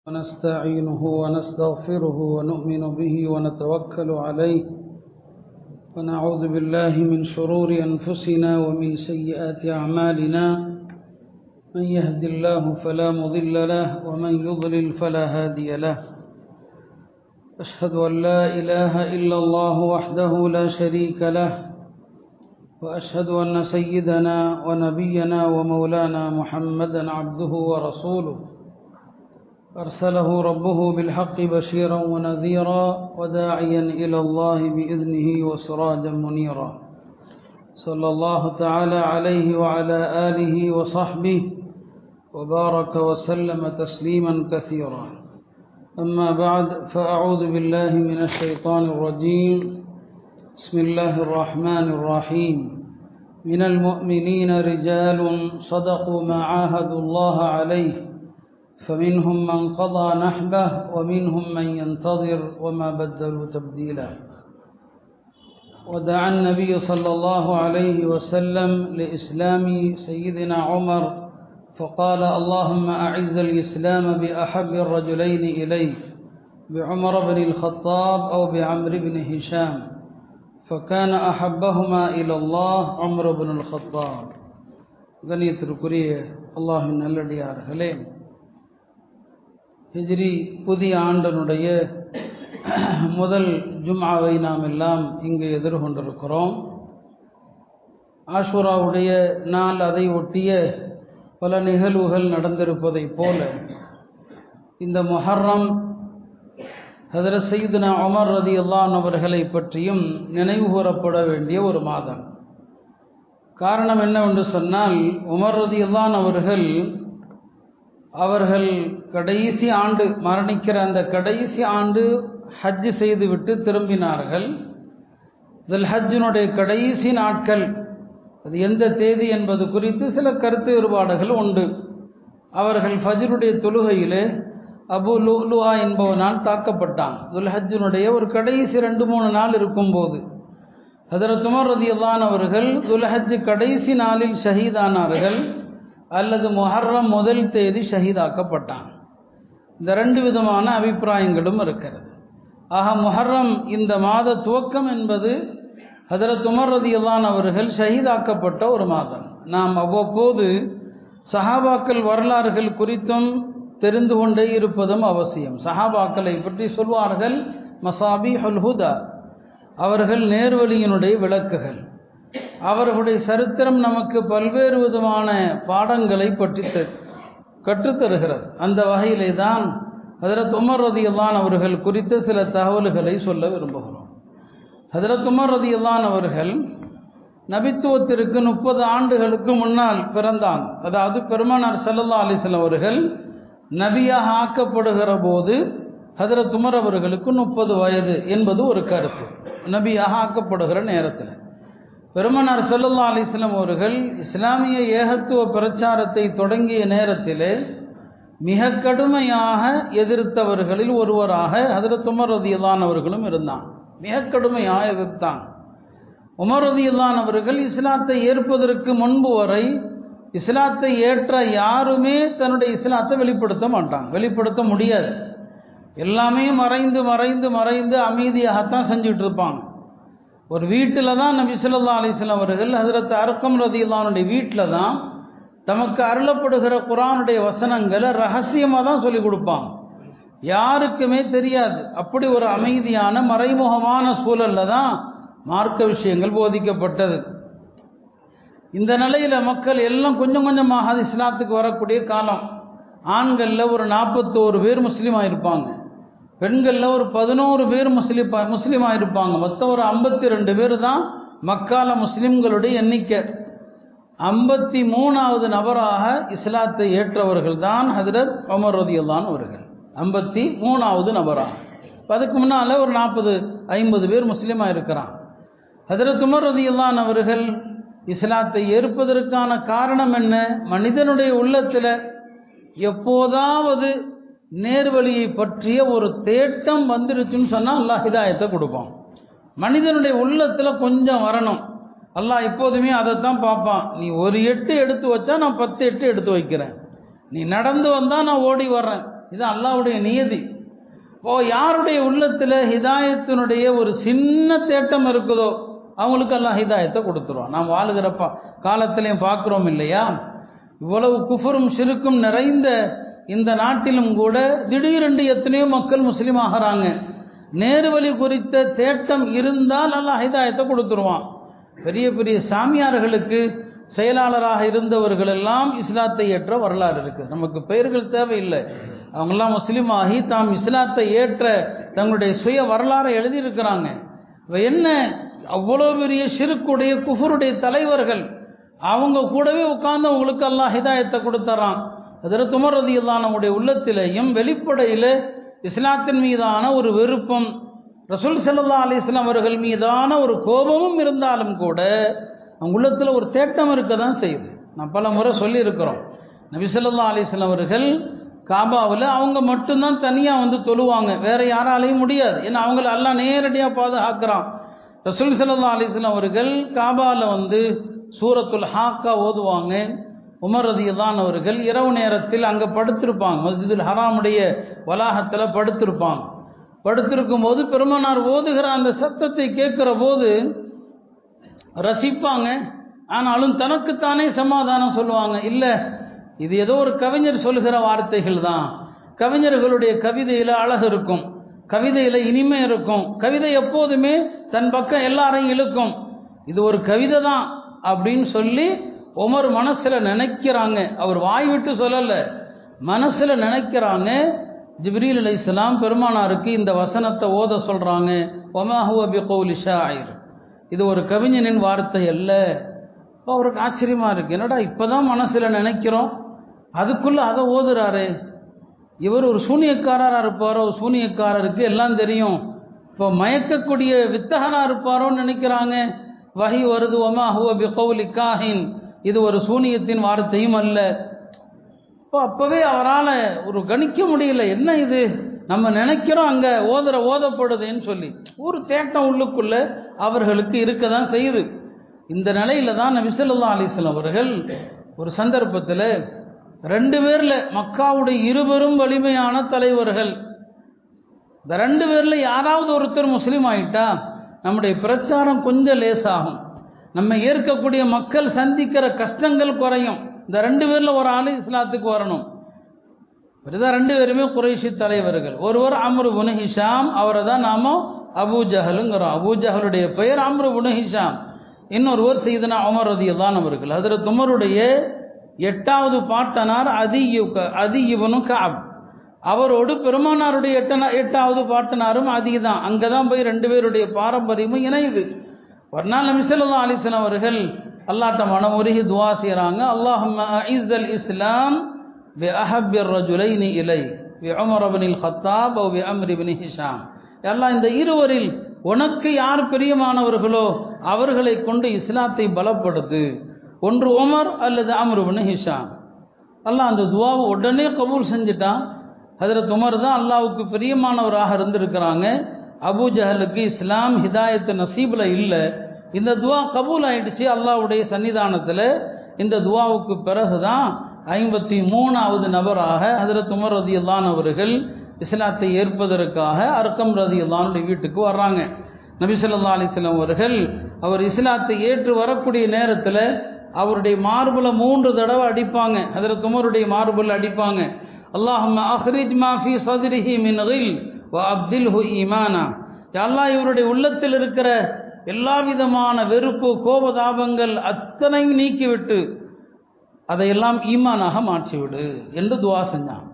ونستعينه ونستغفره ونؤمن به ونتوكل عليه ونعوذ بالله من شرور أنفسنا ومن سيئات أعمالنا من يهد الله فلا مضل له ومن يضلل فلا هادي له أشهد أن لا إله إلا الله وحده لا شريك له وأشهد أن سيدنا ونبينا ومولانا محمدا عبده ورسوله أرسله ربه بالحق بشيرا ونذيرا وداعيا إلى الله بإذنه وسراجا منيرا صلى الله تعالى عليه وعلى آله وصحبه وبارك وسلم تسليما كثيرا. أما بعد فأعوذ بالله من الشيطان الرجيم. بسم الله الرحمن الرحيم. من المؤمنين رجال صدقوا ما عاهدوا الله عليه فمنهم من قضى نحبه ومنهم من ينتظر وما بدلوا تبديلا. ودعا النبي صلى الله عليه وسلم لإسلام سيدنا عمر فقال: اللهم أعز الإسلام بأحب الرجلين إليك بعمر بن الخطاب أو بعمرو بن هشام فكان أحبهما إلى الله عمر بن الخطاب. கண்ணியத்திற்குரிய அல்லாஹ்வின் நல்லடியார்களே, ஹிஜ்ரி புதிய ஆண்டனுடைய முதல் ஜும்ஆவை நாம் எல்லாம் இங்கு எதிர்கொண்டிருக்கிறோம். ஆஷூராவுடைய நாள், அதை ஒட்டிய பல நிகழ்வுகள் நடந்திருப்பதைப் போல இந்த முஹர்ரம் ஹஜ்ரத் சையதுனா உமர் ரலியல்லாஹு அன்ஹு அவர்களை பற்றியும் நினைவு கூறப்பட வேண்டிய ஒரு மாதம். காரணம் என்னவென்று சொன்னால், உமர் ரலியல்லாஹு அன்ஹு அவர்கள் கடைசி ஆண்டு மரணிக்கிற அந்த கடைசி ஆண்டு ஹஜ் செய்துவிட்டு திரும்பினார்கள். இதில் ஹஜ்ஜினுடைய கடைசி நாட்கள், அது எந்த தேதி என்பது குறித்து சில கருத்து வேறுபாடுகள் உண்டு. அவர்கள் ஃபஜ்ருடைய தொழுகையிலே அபு லுலுஆ என்பவனால் தாக்கப்பட்டான். துல்ஹஜ்ஜினுடைய ஒரு கடைசி 2-3 நாள் இருக்கும்போது ஹஜ்ரத் உமர் ரலியல்லாஹு அன்ஹு அவர்கள் துல்ஹஜ் கடைசி நாளில் ஷஹீதானார்கள் அல்லது முஹர்ரம் முதல் தேதி ஷஹீதாக்கப்பட்டான். இந்த 2 விதமான அபிப்பிராயங்களும் இருக்கிறது. ஆக முஹர்ரம் இந்த மாத துவக்கம் என்பது ஹஜ்ரத் உமர் ரலியல்லாஹு அன்ஹு அவர்கள் ஷஹீதாக்கப்பட்ட ஒரு மாதம். நாம் அவ்வப்போது சஹாபாக்கள் வரலாறுகள் குறித்தும் தெரிந்து கொண்டே இருப்பதும் அவசியம். சஹாபாக்களை பற்றி சொல்வார்கள் மசாபிஹுல் ஹுதா, அவர்கள் நேர்வழியினுடைய விளக்குகள். அவர்களுடைய சரித்திரம் நமக்கு பல்வேறு விதமான பாடங்களை பற்றி கற்றுத்தருகிறது. அந்த வகையிலே தான் ஹஜ்ரத் உமர் ரலியல்லாஹு அன்ஹு அவர்கள் குறித்த சில தகவல்களை சொல்ல விரும்புகிறோம். ஹஜ்ரத் உமர் ரலியல்லாஹு அன்ஹு அவர்கள் நபித்துவத்திற்கு 30 ஆண்டுகளுக்கு முன்னால் பிறந்தான். அதாவது பெருமானார் ஸல்லல்லாஹு அலைஹி வஸல்லம் அவர்கள் நபியாக ஆக்கப்படுகிற போது ஹஜ்ரத் உமர் அவர்களுக்கு 30 வயது என்பது ஒரு கருத்து. நபியாக ஆக்கப்படுகிற நேரத்தில் பெருமானார் ஸல்லல்லாஹு அலைஹி வஸல்லம் அவர்கள் இஸ்லாமிய ஏகத்துவ பிரச்சாரத்தை தொடங்கிய நேரத்திலே மிக கடுமையாக எதிர்த்தவர்களில் ஒருவராக ஹஜ்ரத் உமர் ரலியல்லாஹு அன்ஹு அவர்களும் இருந்தான். மிக கடுமையாக எதிர்த்தான். உமர் ரலியல்லாஹு அன்ஹு அவர்கள் இஸ்லாத்தை ஏற்பதற்கு முன்பு வரை இஸ்லாத்தை ஏற்ற யாருமே தன்னுடைய இஸ்லாத்தை வெளிப்படுத்த மாட்டாங்க, வெளிப்படுத்த முடியாது. எல்லாமே மறைந்து மறைந்து மறைந்து அமைதியாகத்தான் செஞ்சுட்டு இருப்பாங்க. ஒரு வீட்டில் தான் நபி ஸல்லல்லாஹு அலைஹி வஸல்லம் அவர்கள் ஹஜ்ரத் அர்கம் ரலியல்லாஹு அன்ஹுடைய வீட்டில் தான் தமக்கு அருளப்படுகிற குர்ஆனுடைய வசனங்களை ரகசியமாக தான் சொல்லிக் கொடுப்பாங்க, யாருக்குமே தெரியாது. அப்படி ஒரு அமைதியான மறைமுகமான சூழலில் தான் மார்க்க விஷயங்கள் போதிக்கப்பட்டது. இந்த நிலையில் மக்கள் எல்லாம் கொஞ்சம் கொஞ்சமாக இஸ்லாத்துக்கு வரக்கூடிய காலம். ஆண்களில் ஒரு 41 பேர் முஸ்லீமாக இருப்பாங்க, பெண்களில் ஒரு 11 பேர் முஸ்லீமாக இருப்பாங்க. மொத்தம் ஒரு 52 பேர் தான் மக்கால முஸ்லீம்களுடைய எண்ணிக்கை. 53வது நபராக இஸ்லாத்தை ஏற்றவர்கள் தான் ஹஜ்ரத் உமர் ரலியல்லாஹு அன்ஹு அவர்கள். 53வது நபராக. அதுக்கு முன்னால் ஒரு 40-50 பேர் முஸ்லீமாக இருக்கிறான். ஹஜ்ரத் உமர் ரலியல்லாஹு அன்ஹு அவர்கள் இஸ்லாத்தை ஏற்பதற்கான காரணம் என்ன? மனிதனுடைய உள்ளத்தில் எப்போதாவது நேர்வழியை பற்றிய ஒரு தேட்டம் வந்துருச்சுன்னு சொன்னால் அல்லாஹ் ஹிதாயத்தை கொடுப்பான். மனிதனுடைய உள்ளத்தில் கொஞ்சம் வரணும். அல்லாஹ் எப்போதுமே அதைத்தான் பார்ப்பான். நீ ஒரு 8 எடுத்து வச்சா நான் 10 8 எடுத்து வைக்கிறேன். நீ நடந்து வந்தால் நான் ஓடி வர்றேன். இது அல்லாஹ்வுடைய நியதி. யாருடைய உள்ளத்தில் ஹிதாயத்தினுடைய ஒரு சின்ன தேட்டம் இருக்குதோ அவங்களுக்கு அல்லாஹ் ஹிதாயத்தை கொடுத்துருவான். நாம் வாழுகிற காலத்திலையும் பார்க்குறோம் இல்லையா, இவ்வளவு குஃபரும் ஷிருக்கும் நிறைந்த இந்த நாட்டிலும் கூட திடீரென்று எத்தனையோ மக்கள் முஸ்லீம் ஆகிறாங்க. நேர்வழி குறித்த தேட்டம் இருந்தால் அல்லாஹ் ஹிதாயத்தை கொடுத்துருவான். பெரிய பெரிய சாமியார்களுக்கு செயலாளராக இருந்தவர்கள் எல்லாம் இஸ்லாத்தை ஏற்ற வரலாறு இருக்குது. நமக்கு பெயர்கள் தேவையில்லை, அவங்கெல்லாம் முஸ்லீம் ஆகி தாம் இஸ்லாத்தை ஏற்ற தங்களுடைய சுய வரலாறை எழுதியிருக்கிறாங்க. என்ன அவ்வளோ பெரிய ஷிருக்குடைய குஃபருடைய தலைவர்கள், அவங்க கூடவே உட்கார்ந்து அவங்களுக்கு அல்லாஹ் ஹிதாயத்தை கொடுத்துறான். ஹஜ்ரத் உமர் ரலியல்லாஹு அன்ஹுடைய உள்ளத்திலேயும் வெளிப்படையில் இஸ்லாத்தின் மீதான ஒரு வெறுப்பும் ரசூல் ஸல்லல்லாஹு அலைஹி வஸல்லம் அவர்கள் மீதான ஒரு கோபமும் இருந்தாலும் கூட அவங்க உள்ளத்தில் ஒரு தேட்டம் இருக்க தான் செய்யுது. நான் பல முறை சொல்லியிருக்கிறோம், நபி ஸல்லல்லாஹு அலைஹி வஸல்லம் அவர்கள் காபாவில் அவங்க மட்டும்தான் தனியாக வந்து தொழுவாங்க, வேற யாராலையும் முடியாது. ஏன்னா அவங்கள அல்லாஹ் நேரடியாக பாதுகாக்கிறான். ரசூல் ஸல்லல்லாஹு அலைஹி வஸல்லம் அவர்கள் காபாவில் வந்து சூரத்துல் ஹாக்கா ஓதுவாங்க. உமர் ரலியல்லாஹு அவர்கள் இரவு நேரத்தில் அங்கே படுத்திருப்பாங்க, மஸ்ஜிதுல் ஹராமுடைய வளாகத்தில் படுத்திருப்பாங்க. படுத்திருக்கும் போது பெருமானார் ஓதுகிற அந்த சத்தத்தை கேட்குற போது ரசிப்பாங்க. ஆனாலும் தனக்குத்தானே சமாதானம் சொல்லுவாங்க, இல்லை இது ஏதோ ஒரு கவிஞர் சொல்லுகிற வார்த்தைகள் தான். கவிஞர்களுடைய கவிதையில் அழகு இருக்கும், கவிதையில் இனிமை இருக்கும், கவிதை எப்போதுமே தன் பக்கம் எல்லாரையும் இழுக்கும். இது ஒரு கவிதை தான் அப்படின்னு சொல்லி உமர் மனசில் நினைக்கிறாங்க. அவர் வாய் விட்டு சொல்லலை, மனசில் நினைக்கிறாங்க. ஜிப்ரீல் அலைஹிஸ்ஸலாம் பெருமானாருக்கு இந்த வசனத்தை ஓத சொல்கிறாங்க. வமா ஹுவ பிகௌலி ஷாயிர், இது ஒரு கவிஞனின் வார்த்தை அல்ல. அவருக்கு ஆச்சரியமாக இருக்குது, என்னடா இப்போ தான் மனசில் நினைக்கிறோம், அதுக்குள்ளே அதை ஓதுறாரு. இவர் ஒரு சூனியக்காரராக இருப்பாரோ, சூனியக்காரருக்கு எல்லாம் தெரியும், இப்போ மயக்கக்கூடிய வித்தகனாக இருப்பாரோன்னு நினைக்கிறாங்க. வஹி வருது, வமா ஹுவ பிகௌலி காஹின், இது ஒரு சூனியத்தின் வார்த்தையும் அல்ல. இப்போ அப்போவே அவரால் ஒரு கணிக்க முடியல, என்ன இது நம்ம நினைக்கிறோம் அங்கே ஓதப்படுதுன்னு சொல்லி ஒரு தேட்டம் உள்ளுக்குள்ளே அவர்களுக்கு இருக்க தான் செய்யுது. இந்த நிலையில தான் நபி ஸல்லல்லாஹு அலைஹி வஸல்லம் அவர்கள் ஒரு சந்தர்ப்பத்தில் 2 பேரில் மக்காவுடைய இருபெரும் வலிமையான தலைவர்கள், இந்த 2 பேரில் யாராவது ஒருத்தர் முஸ்லீம் ஆகிட்டா நம்முடைய பிரச்சாரம் கொஞ்சம் லேசாகும், நம்ம ஏற்கக்கூடிய மக்கள் சந்திக்கிற கஷ்டங்கள் குறையும். இந்த 2 பேரில் ஒரு ஆள் இஸ்லாத்துக்கு வரணும். இதுதான் 2 பேருமே குறைஷி தலைவர்கள். ஒருவர் அம்ரு இப்னு ஹிஷாம், அவரை தான் நாம அபூ ஜஹலுங்கிறோம். அபூ ஜஹலுடைய பெயர் அம்ரு இப்னு ஹிஷாம். இன்னொருவர் சையதுனா உமர் ரலியல்லாஹு அவர்கள். ஹஜ்ரத் உமருடைய 8வது பாட்டனார் அதி இப்னு கஅப், அவரோடு பெருமானாருடைய 8வது பாட்டனாரும் அதி தான். அங்கே தான் போய் 2 பேருடைய பாரம்பரியமும் இணையுது. ஒரு நாள் நபி ஸல்லல்லாஹு அலைஹி வஸல்லம் அவர்கள் அல்லாஹ்ட்ட மனமுருகி துஆ செய்கிறாங்க, அல்லாஹும்ம அஇஸ்ஸல் இஸ்லாம் பி அஹப்பிர் ரஜுலைனி இலை பி உமர் இப்னுல் கத்தாப் வ பி அம்ர் இப்னு ஹிஷாம். அல்லாஹ் இந்த இருவரில் உனக்கு யார் பிரியமானவர்களோ அவர்களை கொண்டு இஸ்லாத்தை பலப்படுத்து, ஒன்று உமர் அல்லது அம்ர் இப்னு ஹிஷாம். அல்லாஹ் அந்த துஆவை உடனே கபூல் செஞ்சுட்டான். ஹஜ்ரத் உமர் தான் அல்லாஹ்வுக்கு பிரியமானவராக இருந்திருக்கிறாங்க. அபூ ஜஹலுக்கு இஸ்லாம் ஹிதாயத்து நசீபில் இல்லை. இந்த துவா கபூல் ஆயிடுச்சு அல்லாஹ்வுடைய சன்னிதானத்தில். இந்த துவாவுக்கு பிறகு தான் 53வது நபராக ஹஜ்ரத் உமர் ரலியல்லாஹு அவர்கள் இஸ்லாத்தை ஏற்பதற்காக அர்கம் ரலியல்லாஹு வீட்டுக்கு வர்றாங்க. நபி ஸல்லல்லாஹு அலைஹி வஸல்லம் அவர்கள் அவர் இஸ்லாத்தை ஏற்று வரக்கூடிய நேரத்தில் அவருடைய மார்புல 3 தடவை அடிப்பாங்க. ஹஜ்ரத் உமருடைய மார்புல அடிப்பாங்க, அல்லாஹும்ம அஹ்ரிஜ் மா ஃபீ ஸத்ரிஹி மின் கில் வ அப்தில்ஹு ஈமானா. யா அல்லாஹ், இவருடைய உள்ளத்தில் இருக்கிற எல்லா விதமான வெறுப்பு கோபதாபங்கள் அத்தனையும் நீக்கிவிட்டு அதையெல்லாம் ஈமானாக மாற்றிவிடு என்று துவா செஞ்சான்.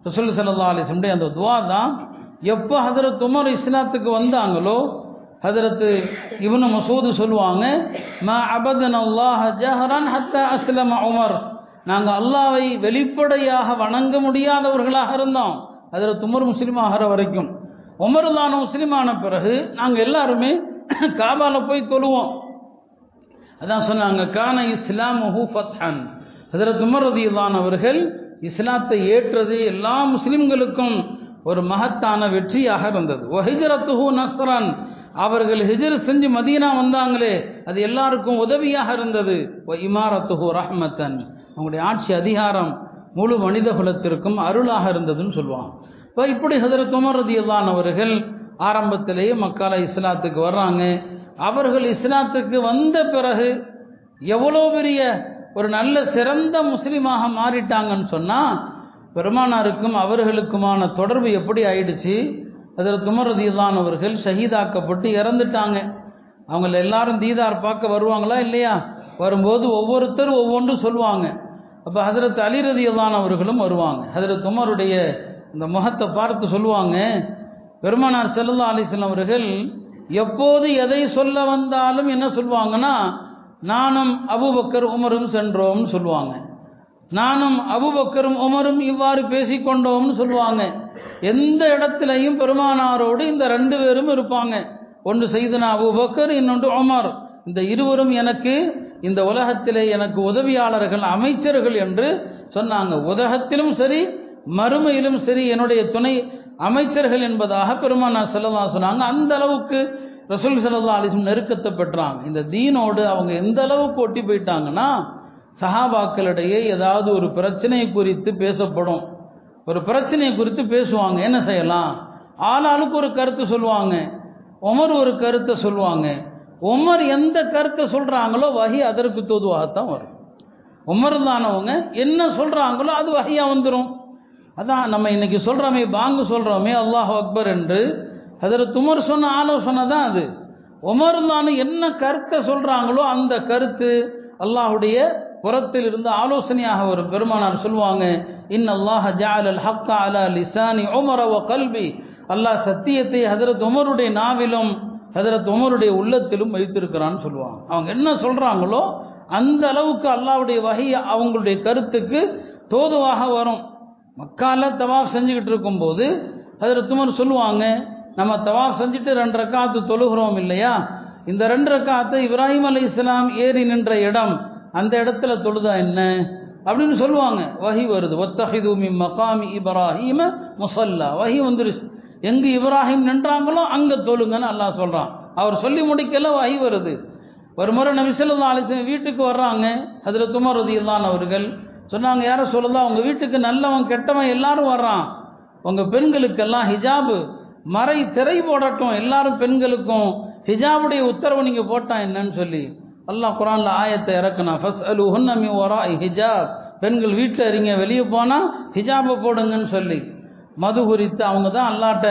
ரசூல் ஸல்லல்லாஹு அலைஹி வஸல்லம் அந்த துவா தான் எப்போ ஹஜ்ரத் உமர் இஸ்லாத்துக்கு வந்தாங்களோ, ஹஜ்ரத் இப்னு மசூத் சொல்லுவாங்க, மா அபதனல்லாஹ ஜஹரன் ஹத்தா அஸ்லம உமர், நாங்கள் அல்லாஹ்வை வெளிப்படையாக வணங்க முடியாதவர்களாக இருந்தோம் ஹஜ்ரத் உமர் முஸ்லீம் ஆகிற வரைக்கும். உமர் தான் முஸ்லீமான பிறகு நாங்கள் எல்லாருமே காபால போய் தொழுவோம். அதான் சொன்னாங்க, கான இஸ்லாமுஹு ஃபத்ஹன், ஹஜ்ரத் உமர் ரலியல்லாஹு அவர்கள் இஸ்லாத்தை ஏற்றது எல்லா முஸ்லிம்களுக்கும் ஒரு மகத்தான வெற்றியாக இருந்தது. வஹிஜ்ரத்துஹு நஸ்ரன், அவர்கள் ஹிஜ்ர் செஞ்சு மதீனா வந்தாங்களே அது எல்லாருக்கும் உதவியாக இருந்தது. வ இமாரத்துஹு ரஹ்மத்தன், அவங்களுடைய ஆட்சி அதிகாரம் முழு மனித குலத்திற்கும் அருளாக இருந்ததுன்னு சொல்லுவாங்க. இப்போ இப்படி ஹஜ்ரத் உமர் ரலியல்லாஹு அவர்கள் ஆரம்பத்திலேயே மக்கால இஸ்லாத்துக்கு வர்றாங்க. அவர்கள் இஸ்லாத்துக்கு வந்த பிறகு எவ்வளோ பெரிய ஒரு நல்ல சிறந்த முஸ்லீமாக மாறிட்டாங்கன்னு சொன்னால், பெருமானாருக்கும் அவர்களுக்குமான தொடர்பு எப்படி ஆயிடுச்சு. ஹஜ்ரத் உமர் ரலியல்லாஹு அவர்கள் ஷஹீதாக்கப்பட்டு இறந்துட்டாங்க. அவங்கள எல்லாரும் தீதார் பார்க்க வருவாங்களா இல்லையா? வரும்போது ஒவ்வொருத்தரும் ஒவ்வொன்று சொல்லுவாங்க. அப்போ ஹஜ்ரத் அலி ரலியல்லாஹு அவர்களும் வருவாங்க. ஹஜ்ரத் உமருடைய இந்த முகத்தை பார்த்து சொல்லுவாங்க, பெருமானார் ஸல்லல்லாஹு அலைஹி வஸல்லம் அவர்கள் எப்போது எதை சொல்ல வந்தாலும் என்ன சொல்லுவாங்கன்னா, நானும் அபூபக்கர் உமரும் சென்றோம்னு சொல்லுவாங்க. நானும் அபூபக்கரும் உமரும் இவ்வாறு பேசிக்கொண்டோம்னு சொல்லுவாங்க. எந்த இடத்துலையும் பெருமானாரோடு இந்த ரெண்டு பேரும் இருப்பாங்க. ஒன்று சையதுனா அபூபக்கர், இன்னொன்று உமர். இந்த இருவரும் எனக்கு இந்த உலகத்திலே எனக்கு உதவியாளர்கள், அமைச்சர்கள் என்று சொன்னாங்க. உலகத்திலும் சரி மறுமையிலும் சரி என்னுடைய துணை அமைச்சர்கள் என்பதாக பெருமானார் ஸல்லல்லாஹு அலைஹி சொன்னாங்க. அந்த அளவுக்கு ரசூல் ஸல்லல்லாஹு அலைஹி வஸல்லம் நெருக்கத்தை பெற்றாங்க. இந்த தீனோடு அவங்க எந்த அளவுக்கு ஒட்டி போயிட்டாங்கன்னா, சஹாபாக்களிடையே ஏதாவது ஒரு பிரச்சனை குறித்து பேசப்படும், ஒரு பிரச்சனை குறித்து பேசுவாங்க, என்ன செய்யலாம், ஆளாளுக்கு ஒரு கருத்து சொல்லுவாங்க. உமர் ஒரு கருத்தை சொல்லுவாங்க. உமர் எந்த கருத்தை சொல்கிறாங்களோ வஹி அதற்கு தோதுவாகத்தான் வரும். உமர் தானவங்க என்ன சொல்கிறாங்களோ அது வஹியாக வந்துடும். அதான் நம்ம இன்னைக்கு சொல்கிறோமே, பாங்கு சொல்கிறோமே அல்லாஹ் அக்பர் என்று, ஹஜ்ரத் உமர் சொன்ன ஆலோசனை தான் அது. உமர் தானு என்ன கருத்தை சொல்கிறாங்களோ அந்த கருத்து அல்லாஹுடைய புறத்தில் இருந்து ஆலோசனையாக வரும். பெருமானார் சொல்லுவாங்க, இன்னல்லாஹ ஜஅலல் ஹக்க அலா லிசானி உமர வ கல்பி. அல்லாஹ் சத்தியத்தை ஹஜ்ரத் உமருடைய நாவிலும் ஹஜ்ரத் உமருடைய உள்ளத்திலும் வைத்திருக்கிறான்னு சொல்லுவாங்க. அவங்க என்ன சொல்கிறாங்களோ அந்த அளவுக்கு அல்லாஹ்வுடைய வஹி அவங்களுடைய கருத்துக்கு தோதுவாக வரும். மக்கால தவாஃப் செஞ்சுக்கிட்டு இருக்கும்போது ஹஜ்ரத் உமர் சொல்லுவாங்க, நம்ம தவாஃப் செஞ்சுட்டு 2 ரக்காத்து தொழுகிறோம் இல்லையா, இந்த 2 ரக்காத்தை இப்ராஹிம் அலைஹிஸ்ஸலாம் ஏறி நின்ற இடம், அந்த இடத்துல தொழுதா என்ன அப்படின்னு சொல்லுவாங்க. வஹி வருது, வத்தஹிது மின் மகாமி இப்ராஹிம முஸல்லா. வஹி வந்துருச்சு, எங்கு இப்ராஹிம் நின்றாங்களோ அங்கே தொழுங்கன்னு அல்லாஹ் சொல்கிறான். அவர் சொல்லி முடிக்கல, வஹி வருது. ஒரு முறை நபி ஸல்லல்லாஹு அலைஹி வஸல்லம் வீட்டுக்கு வர்றாங்க. ஹஜ்ரத் உமர் ரலியல்லாஹு அவர்கள் சொன்னாங்க, யார சொல்லலாம், உங்கள் வீட்டுக்கு நல்லவன் கெட்டவன் எல்லாரும் வர்றான், உங்கள் பெண்களுக்கெல்லாம் ஹிஜாபு மறை திரை போடட்டும், எல்லாரும் பெண்களுக்கும் ஹிஜாபுடைய உத்தரவு நீங்கள் போட்டா என்னன்னு சொல்லி அல்லாஹ் குர்ஆன்ல ஆயத்தை இறக்குனா, ஃபஸ்அலுஹுன்ன மின் வராஇ ஹிஜாப். பெண்கள் வீட்டில் இருங்க, வெளியே போனால் ஹிஜாபை போடுங்கன்னு சொல்லி மது குறித்து அவங்க தான் அல்லாட்ட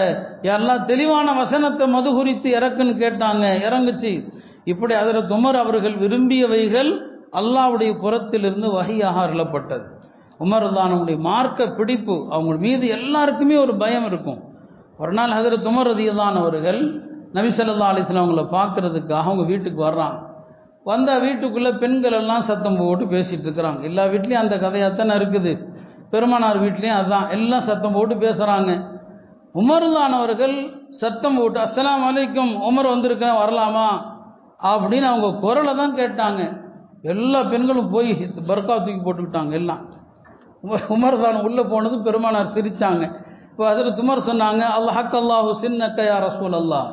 எல்லாம் தெளிவான வசனத்தை மது குறித்து இறக்குன்னு கேட்டாங்க, இறங்குச்சு. இப்படி ஹஜ்ரத் உமர் அவர்கள் விரும்பியவைகள் அல்லாஹ்வுடைய புறத்திலிருந்து வஹியாக அருளப்பட்டது. உமர் ரலியல்லாஹு மார்க்க பிடிப்பு அவங்க மீது எல்லாருக்குமே ஒரு பயம் இருக்கும். ஒரு நாள் ஹஜ்ரத் உமர் ரலியல்லாஹு அவர்கள் நபி ஸல்லல்லாஹு அலைஹி வஸல்லம் அவங்கள பார்க்கறதுக்காக அவங்க வீட்டுக்கு வர்றாங்க. வந்தால் வீட்டுக்குள்ளே பெண்கள் எல்லாம் சத்தம் போட்டு பேசிகிட்டு இருக்கிறாங்க. எல்லா வீட்லேயும் அந்த கதையாகத்தானே இருக்குது, பெருமானார் வீட்லேயும் அதுதான், எல்லாம் சத்தம் போட்டு பேசுகிறாங்க. உமர் ரலியல்லாஹு அவர்கள் சத்தம் போட்டு அஸ்ஸலாமு அலைக்கும், உமர் வந்திருக்கேன் வரலாமா அப்படின்னு அவங்க குரலை தான் கேட்டாங்க. எல்லா பெண்களும் போய் பர்கா தூக்கி போட்டுக்கிட்டாங்க எல்லாம். உமர் தான் உள்ளே போனது பெருமானார் சிரித்தாங்க. இப்போ ஹஜ்ரத் உமர் சொன்னாங்க, அல்லாஹ் அல்லாஹு சின்னக்க யா ரசூல் அல்லாஹ்,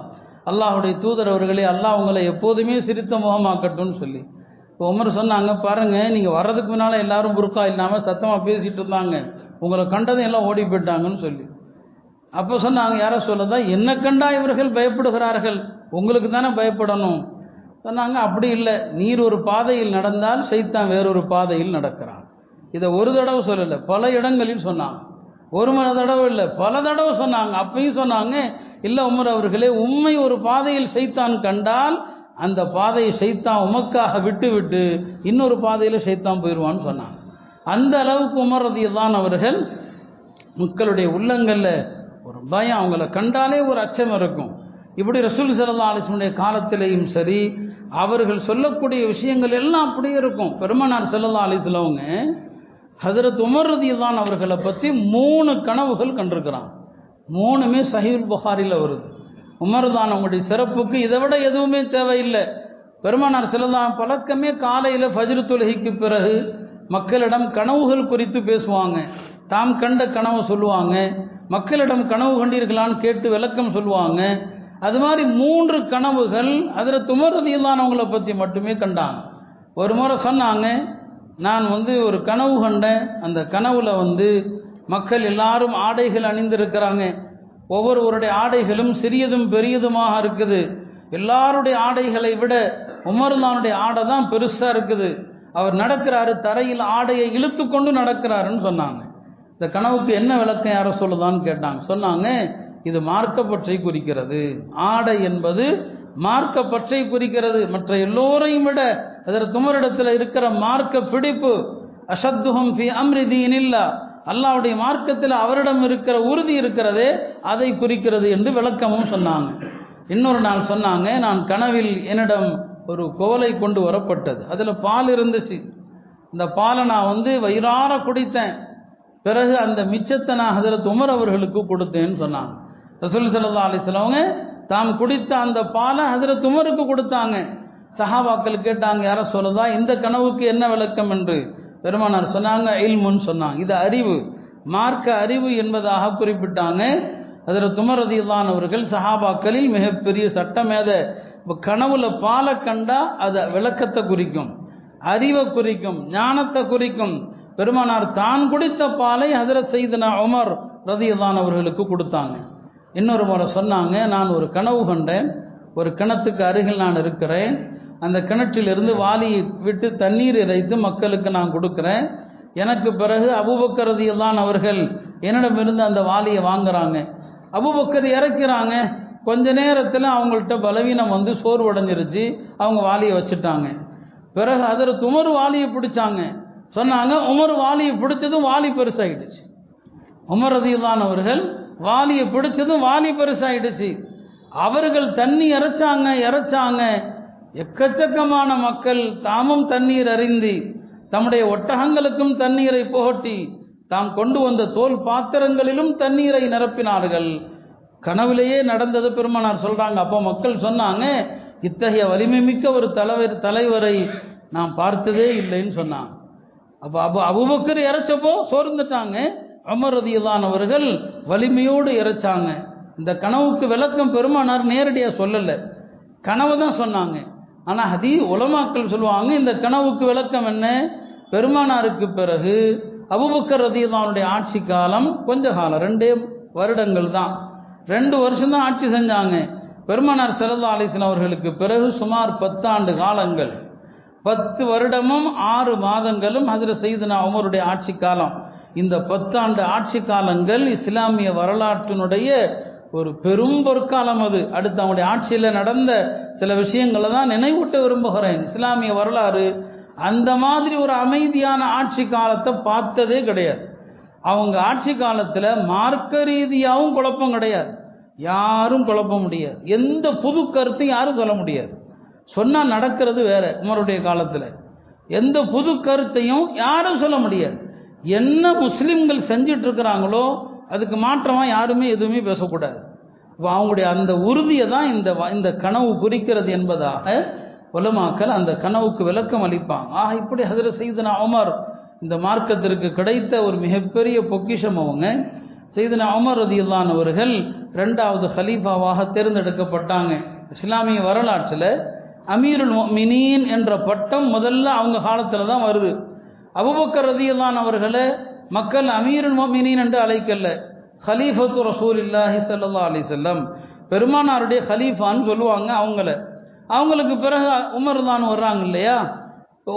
அல்லாஹுடைய தூதர் அவர்களே, அல்லாஹ் உங்களை எப்போதுமே சிரித்த முகமாக்கட்டும்னு சொல்லி. இப்போ உமர் சொன்னாங்க, பாருங்கள், நீங்கள் வர்றதுக்கு முன்னால் எல்லாரும் புர்கா இல்லாமல் சத்தமாக பேசிகிட்டு இருந்தாங்க, உங்களை கண்டதும் எல்லாம் ஓடி போயிட்டாங்கன்னு சொல்லி. அப்போ சொன்னாங்க, யார சொல்லதான் என்ன கண்டா இவர்கள் பயப்படுகிறார்கள், உங்களுக்கு தானே பயப்படணும் சொன்னாங்க. அப்படி இல்லை, நீர் ஒரு பாதையில் நடந்தால் ஷைத்தான் வேறொரு பாதையில் நடக்கிறான். இதை ஒரு தடவை சொல்லலை, பல இடங்களில் சொன்னாங்க. ஒரு மணி தடவை இல்லை, பல தடவை சொன்னாங்க. அப்பயும் சொன்னாங்க, இல்லை உமர் அவர்களே, உண்மை ஒரு பாதையில் ஷைத்தான் கண்டால் அந்த பாதையை ஷைத்தான் உமக்காக விட்டு விட்டு இன்னொரு பாதையில் ஷைத்தான் போயிடுவான்னு சொன்னாங்க. அந்த அளவுக்கு உமர் ரலியல்லாஹு அவர்கள் மக்களுடைய உள்ளங்களில் ஒரு பயம், அவங்கள கண்டாலே ஒரு அச்சம் இருக்கும். இப்படி ரசூல் ஸல்லல்லாஹு அலைஹி வஸல்லம் காலத்திலேயும் சரி, அவர்கள் சொல்லக்கூடிய விஷயங்கள் எல்லாம் அப்படியே இருக்கும். பெருமானார் ஸல்லல்லாஹு அலைஹி வஸல்லம் ஹஜ்ரத் உமர் ரலியல்லாஹு அவர்களை பற்றி 3 கனவுகள் கண்டிருக்கிறான். 3மே சஹீஹுல் புகாரியில் வருது. உமர் தான் அவங்களுடைய சிறப்புக்கு இதை விட எதுவுமே தேவையில்லை. பெருமானார் ஸல்லல்லாஹு பழக்கமே காலையில் ஃபஜ்ர் தொழுகைக்கு பிறகு மக்களிடம் கனவுகள் குறித்து பேசுவாங்க. தாம் கண்ட கனவு சொல்லுவாங்க, மக்களிடம் கனவு கண்டீர்களான்னு கேட்டு விளக்கம் சொல்லுவாங்க. அது மாதிரி 3 கனவுகள் ஹஜ்ரத் உமர் ரலியல்லாஹு அவங்களை பற்றி மட்டுமே கண்டாங்க. ஒரு முறை சொன்னாங்க, நான் ஒரு கனவு கண்டேன். அந்த கனவுல மக்கள் எல்லாரும் ஆடைகள் அணிந்திருக்கிறாங்க. ஒவ்வொருவருடைய ஆடைகளும் சிறியதும் பெரியதுமாக இருக்குது. எல்லாருடைய ஆடைகளை விட உமர்தானுடைய ஆடை தான் பெருசா இருக்குது. அவர் நடக்கிறாரு, தரையில் ஆடையை இழுத்து கொண்டு நடக்கிறாருன்னு சொன்னாங்க. இந்த கனவுக்கு என்ன விளக்கம் யார சொல்லுதான்னு கேட்டாங்க. சொன்னாங்க, இது மார்க்க பற்றை குறிக்கிறது. ஆடை என்பது மார்க்க பற்றை குறிக்கிறது. மற்ற எல்லோரையும் விட அதற்கு உமரிடத்தில் இருக்கிற மார்க்க பிடிப்பு, அஷத்துஹும் ஃபி அம்ரி தீனில்லா, அல்லாஹ்வுடைய மார்க்கத்தில் அவரிடம் இருக்கிற உறுதி இருக்கிறதே அதை குறிக்கிறது என்று விளக்கமும் சொன்னாங்க. இன்னொரு நாள் சொன்னாங்க, நான் கனவில் என்னிடம் ஒரு கோலை கொண்டு வரப்பட்டது. அதில் பால் இருந்துச்சு. இந்த பாலை நான் வயிறார குடித்தேன். பிறகு அந்த மிச்சத்தை நான் ஹஜ்ரத் உமர் அவர்களுக்கு கொடுத்தேன்னு சொன்னாங்க. ரசூல் ஸல்லல்லாஹு அலைஹி வஸல்லம் தாம் குடித்த அந்த பாலை ஹஜ்ரத் உமருக்கு கொடுத்தாங்க. சஹாபாக்கள் கேட்டாங்க, யார சொல்லுதா இந்த கனவுக்கு என்ன விளக்கம் என்று. பெருமானார் சொன்னாங்க, இல்முன்னு சொன்னாங்க. இது அறிவு, மார்க்க அறிவு என்பதாக குறிப்பிட்டாங்க. ஹஜ்ரத் உமர் ரலியல்லாஹு அன்ஹு அவர்கள் சஹாபாக்களில் மிகப்பெரிய சட்டமேத. கனவுல பாலை கண்டா அது விளக்கத்தை குறிக்கும், அறிவை குறிக்கும், ஞானத்தை குறிக்கும். பெருமானார் தான் குடித்த பாலை ஹஜ்ரத் சையதுனா உமர் ரலியல்லாஹு அன்ஹு அவர்களுக்கு கொடுத்தாங்க. இன்னொரு முறை சொன்னாங்க, நான் ஒரு கனவு கண்டேன். ஒரு கிணத்துக்கு அருகில் நான் இருக்கிறேன். அந்த கிணற்றிலிருந்து வாளியை விட்டு தண்ணீர் இறைத்து மக்களுக்கு நான் கொடுக்குறேன். எனக்கு பிறகு அபூபக்கர் ரலியல்லாஹு அன்ஹு அவர்கள் என்னிடமிருந்து அந்த வாளியை வாங்குறாங்க. அபூபக்கர் இறக்கிறாங்க. கொஞ்ச நேரத்தில் அவங்கள்ட்ட பலவீனம் சோர்வடைஞ்சிருச்சு. அவங்க வாளியை வச்சுட்டாங்க. பிறகு ஹஜ்ரத் உமர் வாளியை பிடிச்சாங்க. சொன்னாங்க, உமர் வாளியை பிடிச்சதும் வாளி பெருசாகிடுச்சு. உமர் ரலியல்லாஹு அன்ஹு அவர்கள் வாளியை பிடிச்சதும் வாளி பெருசாகிடுச்சு. அவர்கள் தண்ணி இறைச்சாங்க. எக்கச்சக்கமான மக்கள் தாமும் தண்ணீர் அருந்தி தம்முடைய ஒட்டகங்களுக்கும் தண்ணீரை புகட்டி தாம் கொண்டு வந்த தோல் பாத்திரங்களிலும் தண்ணீரை நிரப்பினார்கள். கனவிலேயே நடந்தது பெருமானார் சொல்றாங்க. அப்போ மக்கள் சொன்னாங்க, இத்தகைய வலிமை மிக்க ஒரு தலைவரை நாம் பார்த்ததே இல்லைன்னு சொன்னாங்க. அப்போ அபூபக்கர் இறைச்சப்போ சோர்ந்துட்டாங்க. உமர் ரலியல்லாஹு அன்ஹு அவர்கள் வலிமையோடு இறைச்சாங்க. இந்த கனவுக்கு விளக்கம் பெருமானார் நேரடியாக சொல்லலை, கனவு தான் சொன்னாங்க. ஆனால் உலமாக்கள் சொல்லுவாங்க, இந்த கனவுக்கு விளக்கம் என்ன? பெருமானாருக்கு பிறகு அபூபக்கர் ரலியல்லாஹு அன்ஹுடைய ஆட்சி காலம் கொஞ்ச காலம், 2 வருடங்கள் தான், 2 வருஷம் தான் ஆட்சி செஞ்சாங்க. பெருமானார் ஸல்லல்லாஹு அலைஹி வஸல்லம் அவர்களுக்கு பிறகு சுமார் 10 ஆண்டு காலங்கள், 10 வருடமும் 6 மாதங்களும் ஹஜ்ரத் சையதுனா உமருடைய ஆட்சி காலம். இந்த 10 ஆண்டு ஆட்சி காலங்கள் இஸ்லாமிய வரலாற்றினுடைய ஒரு பெரும் பொற்காலம். அது அடுத்து அவங்களுடைய ஆட்சியில் நடந்த சில விஷயங்களை தான் நினைவூட்ட விரும்புகிறேன். இஸ்லாமிய வரலாறு அந்த மாதிரி ஒரு அமைதியான ஆட்சி காலத்தை பார்த்ததே கிடையாது. அவங்க ஆட்சி காலத்தில் மார்க்க ரீதியாகவும் குழப்பம் கிடையாது, யாரும் குழப்ப முடியாது, எந்த புது கருத்தையும் யாரும் சொல்ல முடியாது. சொன்னால் நடக்கிறது வேற. உமருடைய காலத்தில் எந்த புது கருத்தையும் யாரும் சொல்ல முடியாது. என்ன முஸ்லிம்கள் செஞ்சிட்டு இருக்கிறாங்களோ அதுக்கு மாற்றமாக யாருமே எதுவுமே பேசக்கூடாது. அவங்களுடைய அந்த உறுதியை தான் இந்த கனவு குறிக்கிறது என்பதாக உலமாக்கள் அந்த கனவுக்கு விளக்கம் அளிப்பாங்க. இப்படி ஹஜ்ரத் சையதுனா உமர் இந்த மார்க்கத்திற்கு கிடைத்த ஒரு மிகப்பெரிய பொக்கிஷம். அவங்க சையதுனா உமர் ரலியல்லாஹு அன்ஹு அவர்கள் 2வது ஹலீஃபாவாக தேர்ந்தெடுக்கப்பட்டாங்க. இஸ்லாமிய வரலாற்றில் அமீருல் முஃமினீன் என்ற பட்டம் முதல்ல அவங்க காலத்தில் தான் வருது. அபூபக்கர் ரலியல்லாஹு அன்ஹு அவர்களை மக்கள் அமீருல் முஃமினீன் என்று அழைக்கல, ஹலீஃபத்து ரசூலுல்லாஹி ஸல்லல்லாஹு அலைஹி வஸல்லம், பெருமானாருடைய ஹலீஃபான்னு சொல்லுவாங்க. அவங்களுக்கு பிறகு உமர் தான் வர்றாங்க இல்லையா.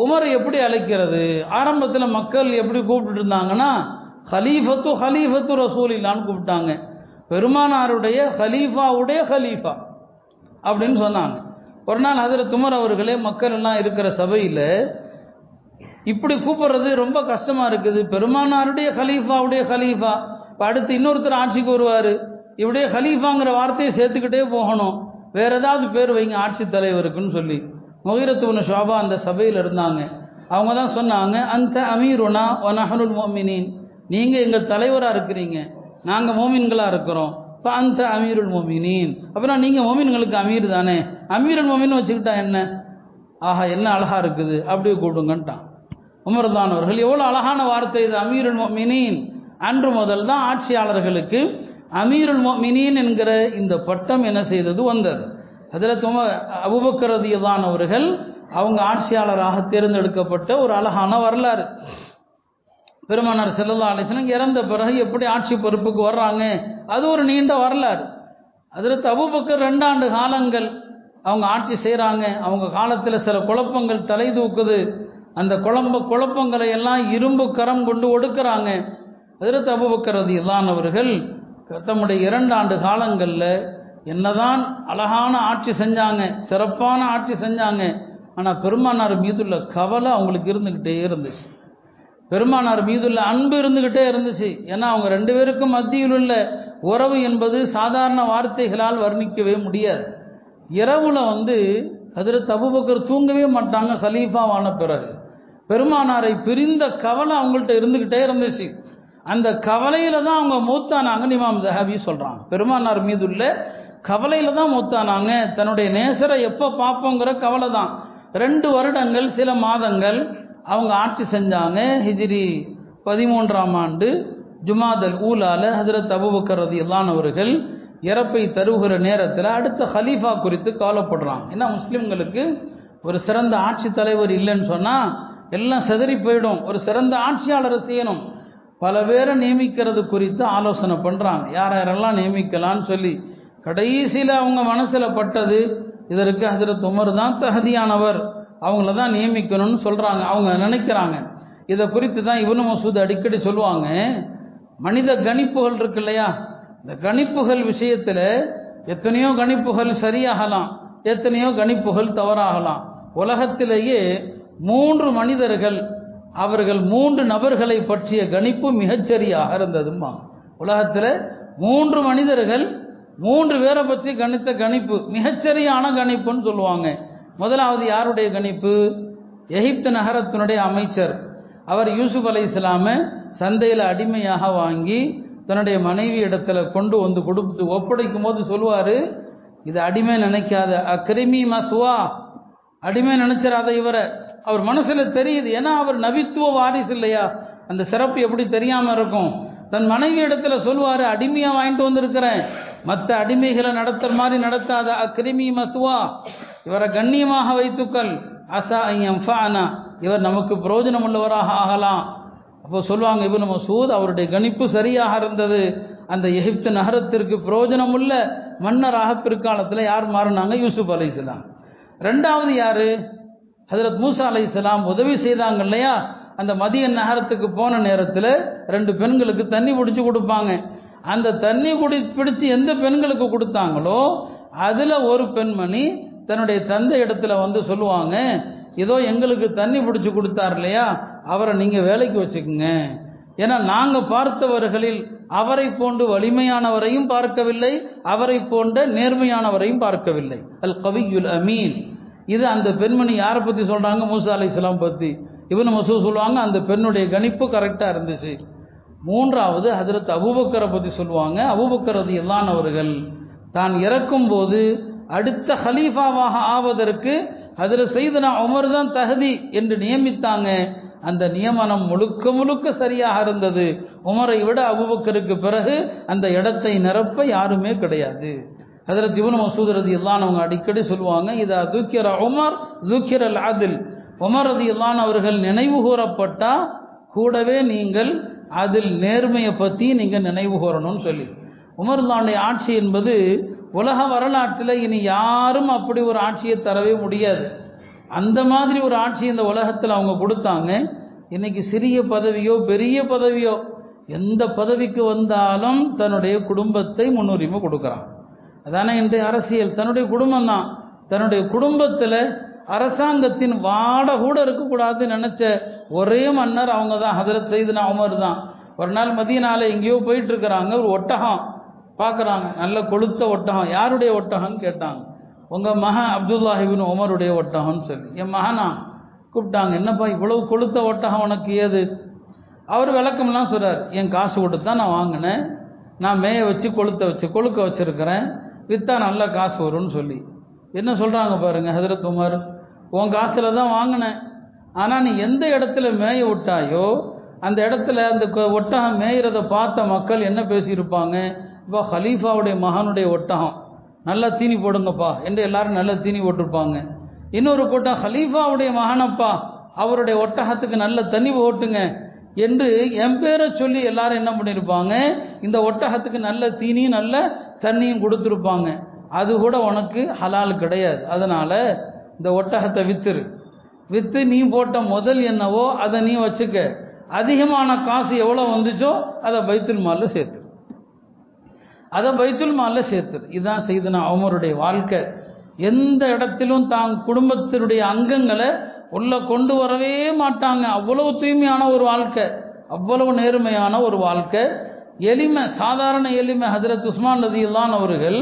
உமர் எப்படி அழைக்கிறது? ஆரம்பத்தில் மக்கள் எப்படி கூப்பிட்டு இருந்தாங்கன்னா, ஹலீஃபத்து ரசூலில்லான்னு கூப்பிட்டாங்க. பெருமானாருடைய ஹலீஃபாவுடைய ஹலீஃபா அப்படின்னு சொன்னாங்க. ஒரு நாள் ஹஜ்ரத் உமர் அவர்களே மக்கள் எல்லாம் இருக்கிற சபையில், இப்படி கூப்பிடுறது ரொம்ப கஷ்டமா இருக்குது, பெருமானாருடைய ஹலீஃபாவுடைய ஹலீஃபா, இப்போ அடுத்து இன்னொருத்தர் ஆட்சிக்கு வருவார், இப்படியே ஹலீஃபாங்கிற வார்த்தையை சேர்த்துக்கிட்டே போகணும், வேற ஏதாவது பேர் வைங்க ஆட்சி தலைவருக்குன்னு சொல்லி முகீரத்து இப்னு ஷுஅபா அந்த சபையில் இருந்தாங்க. அவங்க தான் சொன்னாங்க, அந்த அமீருனா வ நஹ்னுல் முஃமினீன், நீங்கள் எங்கள் தலைவராக இருக்கிறீங்க, நாங்கள் மோமின்களாக இருக்கிறோம். இப்போ அந்த அமீருல் முஃமினீன், அப்புறம் நீங்கள் மோமின்களுக்கு அமீர் தானே, அமீருல் முஃமின் வச்சுக்கிட்டா என்ன? என்ன அழகாக இருக்குது, அப்படியே கூப்பிடுங்கன்ட்டான். உமர் தான் அவர்கள் எவ்வளோ அழகான வார்த்தை இது, அமீருல் முஃமினீன். அன்று முதல் தான் ஆட்சியாளர்களுக்கு அமீருல் முஃமினீன் என்கிற இந்த பட்டம் என்ன செய்தது வந்தது. ஹஜ்ரத் அபூபக்கர் ரலியல்லாஹு அன்ஹு அவர்கள் அவங்க ஆட்சியாளராக தேர்ந்தெடுக்கப்பட்ட ஒரு அழகான வரலாறு. பெருமானார் ஸல்லல்லாஹு அலைஹி வஸல்லம் இறந்த பிறகு எப்படி ஆட்சி பொறுப்புக்கு வர்றாங்க, அது ஒரு நீண்ட வரலாறு. ஹஜ்ரத் அபூபக்கர் 2 ஆண்டு காலங்கள் அவங்க ஆட்சி செய்கிறாங்க. அவங்க காலத்தில் சில குழப்பங்கள் தலை தூக்குது. அந்த குழப்பங்களை எல்லாம் இரும்பு கரம் கொண்டு ஒடுக்குறாங்க. ஹஜ்ரத் அபூபக்கர் ரலியல்லாஹு அன்ஹு அவர்கள் தம்முடைய 2 ஆண்டு காலங்களில் என்னதான் அழகான ஆட்சி செஞ்சாங்க, சிறப்பான ஆட்சி செஞ்சாங்க, ஆனால் பெருமானார் மீதுள்ள கவலை அவங்களுக்கு இருந்துக்கிட்டே இருந்துச்சு. பெருமானார் மீதுள்ள அன்பு இருந்துக்கிட்டே இருந்துச்சு. ஏன்னா அவங்க 2 பேருக்கும் மத்தியில் உள்ள உறவு என்பது சாதாரண வார்த்தைகளால் வர்ணிக்கவே முடியாது. இரவுல ஹஜ்ரத் அபூபக்கர் தூங்கவே மாட்டாங்க. கலீஃபாவான பிறகு பெருமானாரை பிரிந்த கவலை அவங்கள்ட்ட இருந்துக்கிட்டே இருந்துச்சு. அந்த கவலையில தான் அவங்க மூத்தானாங்கன்னு இமாம் ஸஹாபி சொல்றாங்க. பெருமானார் மீதுள்ள கவலையில தான் மூத்தானாங்க. தன்னுடைய நேசரை எப்போ பார்ப்போங்கிற கவலை தான். 2 வருடங்கள் சில மாதங்கள் அவங்க ஆட்சி செஞ்சாங்க. ஹிஜ்ரி 13ஆம் ஆண்டு ஜுமாதல் ஊலால ஹஜ்ரத் அபூபக்கர் ரலியல்லாஹு அன்ஹு அவர்கள் இறப்பை தருகிற நேரத்தில் அடுத்த ஹலீஃபா குறித்து கவலைப்படுறாங்க. ஏன்னா முஸ்லிம்களுக்கு ஒரு சிறந்த ஆட்சி தலைவர் இல்லைன்னு சொன்னால் எல்லாம் செதறி போயிடும். ஒரு சிறந்த ஆட்சியாளரை செய்யணும். பல பேரை நியமிக்கிறது குறித்து ஆலோசனை பண்ணுறாங்க, யாரெல்லாம் நியமிக்கலான்னு சொல்லி. கடைசியில் அவங்க மனசில் பட்டது, இதற்கு ஹஜ்ரத் உமர் தான் தகுதியானவர், அவங்கள தான் நியமிக்கணும்னு சொல்கிறாங்க. அவங்க நினைக்கிறாங்க. இதை குறித்து தான் இப்னு மஸ்ஊத் அடிக்கடி சொல்லுவாங்க, மனித கணிப்புகள் இருக்கு இல்லையா, இந்த கணிப்புகள் விஷயத்தில் எத்தனையோ கணிப்புகள் சரியாகலாம், எத்தனையோ கணிப்புகள் தவறாகலாம். உலகத்திலேயே 3 மனிதர்கள், அவர்கள் 3 நபர்களை பற்றிய கணிப்பு மிகச்சரியாக இருந்ததுமா. உலகத்தில் 3 மனிதர்கள் 3 பேரை பற்றி கணித்த கணிப்பு மிகச்சரியான கணிப்புன்னு சொல்லுவாங்க. முதலாவது யாருடைய கணிப்பு? எகிப்து நகரத்தினுடைய அமைச்சர். அவர் யூசுப் அலைஹிஸ்ஸலாமை சந்தையில் அடிமையாக வாங்கி தன்னுடைய மனைவி இடத்துல கொண்டு கொடுத்து ஒப்படைக்கும் போது சொல்லுவார், இது அடிமை நினைக்காத, அக்ரிமி மஸ்வா, அடிமை நினைச்சிடாத இவரை. அவர் மனசில் தெரியுது, ஏன்னா அவர் நபித்துவ வாரிசு இல்லையா, அந்த சிறப்பு எப்படி தெரியாமல் இருக்கும். தன் மனைவி இடத்துல சொல்லுவார், அடிமையாக வாங்கிட்டு வந்திருக்கிறேன், மற்ற அடிமைகளை நடத்துற மாதிரி நடத்தாத, அக்ரிமி மஸ்வா, இவரை கண்ணியமாக வைத்துக்கள், அசா ஐயம்ஃபானா, இவர் நமக்கு பிரயோஜனம் உள்ளவராக ஆகலாம். அப்போ சொல்லுவாங்க இப்னு மஸ்ஊத், அவருடைய கணிப்பு சரியாக இருந்தது. அந்த எகிப்து நகரத்திற்கு பிரயோஜனம் உள்ள மன்னராக பிற்காலத்தில் யார் மாறினாங்க? யூசுப் அலைஹிஸ்ஸலாம். 2வது யாரு? ஹஜ்ரத் மூசா அலைஹிஸ்ஸலாம் உதவி செய்தாங்க இல்லையா, அந்த மதியன் நகரத்துக்கு போன நேரத்தில் 2 பெண்களுக்கு தண்ணி பிடிச்சி கொடுப்பாங்க. அந்த தண்ணி பிடிச்சி எந்த பெண்களுக்கு கொடுத்தாங்களோ அதில் ஒரு பெண்மணி தன்னுடைய தந்தை இடத்துல சொல்லுவாங்க, ஏதோ எங்களுக்கு தண்ணி பிடிச்சி கொடுத்தார் இல்லையா, அவரை நீங்கள் வேலைக்கு வச்சுக்குங்க. ஏன்னா நாங்கள் பார்த்தவர்களில் அவரை போன்று வலிமையானவரையும் பார்க்கவில்லை, அவரை போன்ற நேர்மையானவரையும் பார்க்கவில்லை. அல் கவியுல் அமீன். இது அந்த பெண்மணி யாரை பற்றி சொல்கிறாங்க? மூசா அலைஹிஸ்ஸலாம் பற்றி. இப்னு மஸ்ஊத் சொல்லுவாங்க, அந்த பெண்ணுடைய கணிப்பு கரெக்டாக இருந்துச்சு. 3வது ஹஜ்ரத் அபூபக்கரை பற்றி சொல்லுவாங்க. அபூபக்கர் ரலியல்லாஹு அன்ஹு அவர்கள் தான் இறக்கும்போது அடுத்த ஹலீஃபாவாக ஆவதற்கு ஹஜ்ரத் சையதுனா உமர் தான் தகுதி என்று நியமித்தாங்க. அந்த நியமனம் முழுக்க முழுக்க சரியாக இருந்தது. உமரை விட அபூபக்கருக்கு பிறகு அந்த இடத்தை நிரப்ப யாருமே கிடையாது. ஹஜ்ரத் இப்னு மஸ்ஊத் ரலியல்லாஹு அன்ஹு அவங்க அடிக்கடி சொல்லுவாங்க, இதா துக்கிர உமர் துக்கிரல் அத்ல், உமர் ரலியல்லாஹு அன்ஹு அவர்கள் நினைவு கூறப்பட்டா கூடவே நீங்கள் அதில் நேர்மையை பற்றி நீங்கள் நினைவு கூறணும்னு சொல்லி. உமர்லானுடைய ஆட்சி என்பது உலக வரலாற்றில் இனி யாரும் அப்படி ஒரு ஆட்சியை தரவே முடியாது. அந்த மாதிரி ஒரு ஆட்சி இந்த உலகத்தில் அவங்க கொடுத்தாங்க. இன்னைக்கு சிறிய பதவியோ பெரிய பதவியோ எந்த பதவிக்கு வந்தாலும் தன்னுடைய குடும்பத்தை முன்னுரிமை கொடுக்குறான். அதானே இன்றைய அரசியல். தன்னுடைய குடும்பம் தான். தன்னுடைய குடும்பத்தில் அரசாங்கத்தின் வாட கூட இருக்கக்கூடாதுன்னு நினச்ச ஒரே மன்னர் அவங்க தான், ஹஜ்ரத் சையதுனா உமர் தான். ஒரு நாள் மதீனால எங்கேயோ போயிட்டு இருக்கிறாங்க, ஒரு ஒட்டகம் பார்க்குறாங்க, நல்ல கொளுத்த ஒட்டகம். யாருடைய ஒட்டகம்னு கேட்டாங்க. உங்கள் மகன் அப்துல்லாஹ் இப்னு உமருடைய ஒட்டகம்னு சொல்லி. என் மகனா கூப்பிட்டாங்க. என்னப்பா இவ்வளவு கொளுத்த ஒட்டகம் உனக்கு ஏது? அவர் விளக்கம்லாம் சொல்கிறார். என் காசு கொடுத்து தான் நான் வாங்கினேன், நான் மேய வச்சு கொளுக்க வச்சுருக்கிறேன், விற்றா நல்ல காசு வரும்னு சொல்லி. என்ன சொல்கிறாங்க பாருங்கள் ஹஜ்ரத் உமர், உன் காசில் தான் வாங்கினேன், ஆனால் நீ எந்த இடத்துல மேய விட்டாயோ அந்த இடத்துல அந்த ஒட்டகம் மேயிறதை பார்த்த மக்கள் என்ன பேசியிருப்பாங்க? இப்போ ஹலீஃபாவுடைய மகனுடைய ஒட்டகம், நல்லா தீனி போடுங்கப்பா என்று எல்லாரும் நல்லா தீனி போட்டிருப்பாங்க. இன்னொரு கூட்டம் ஹலீஃபாவுடைய மகனப்பா, அவருடைய ஒட்டகத்துக்கு நல்ல தண்ணி ஓட்டுங்க என்று என் பேரை சொல்லி எல்லாரும் என்ன பண்ணியிருப்பாங்க, இந்த ஒட்டகத்துக்கு நல்ல தீனியும் நல்ல தண்ணியும் கொடுத்துருப்பாங்க. அது கூட உனக்கு ஹலால் கிடையாது. அதனால் இந்த ஒட்டகத்தை விற்று நீ போட்ட முதல் என்னவோ அதை நீ வச்சுக்க, அதிகமான காசு எவ்வளோ வந்துச்சோ அதை பைத்துல் மாலில் சேர்த்துரு. இதுதான் செய்தனா உமருடைய வாழ்க்கை. எந்த இடத்திலும் தான் குடும்பத்தினுடைய அங்கங்களை உள்ள கொண்டு வரவே மாட்டாங்க. அவ்வளவு தூய்மையான ஒரு வாழ்க்கை, அவ்வளவு நேர்மையான ஒரு வாழ்க்கை, எளிமை, சாதாரண எளிமை. ஹஜ்ரத் உஸ்மான் ரலியல்லாஹு அவர்கள்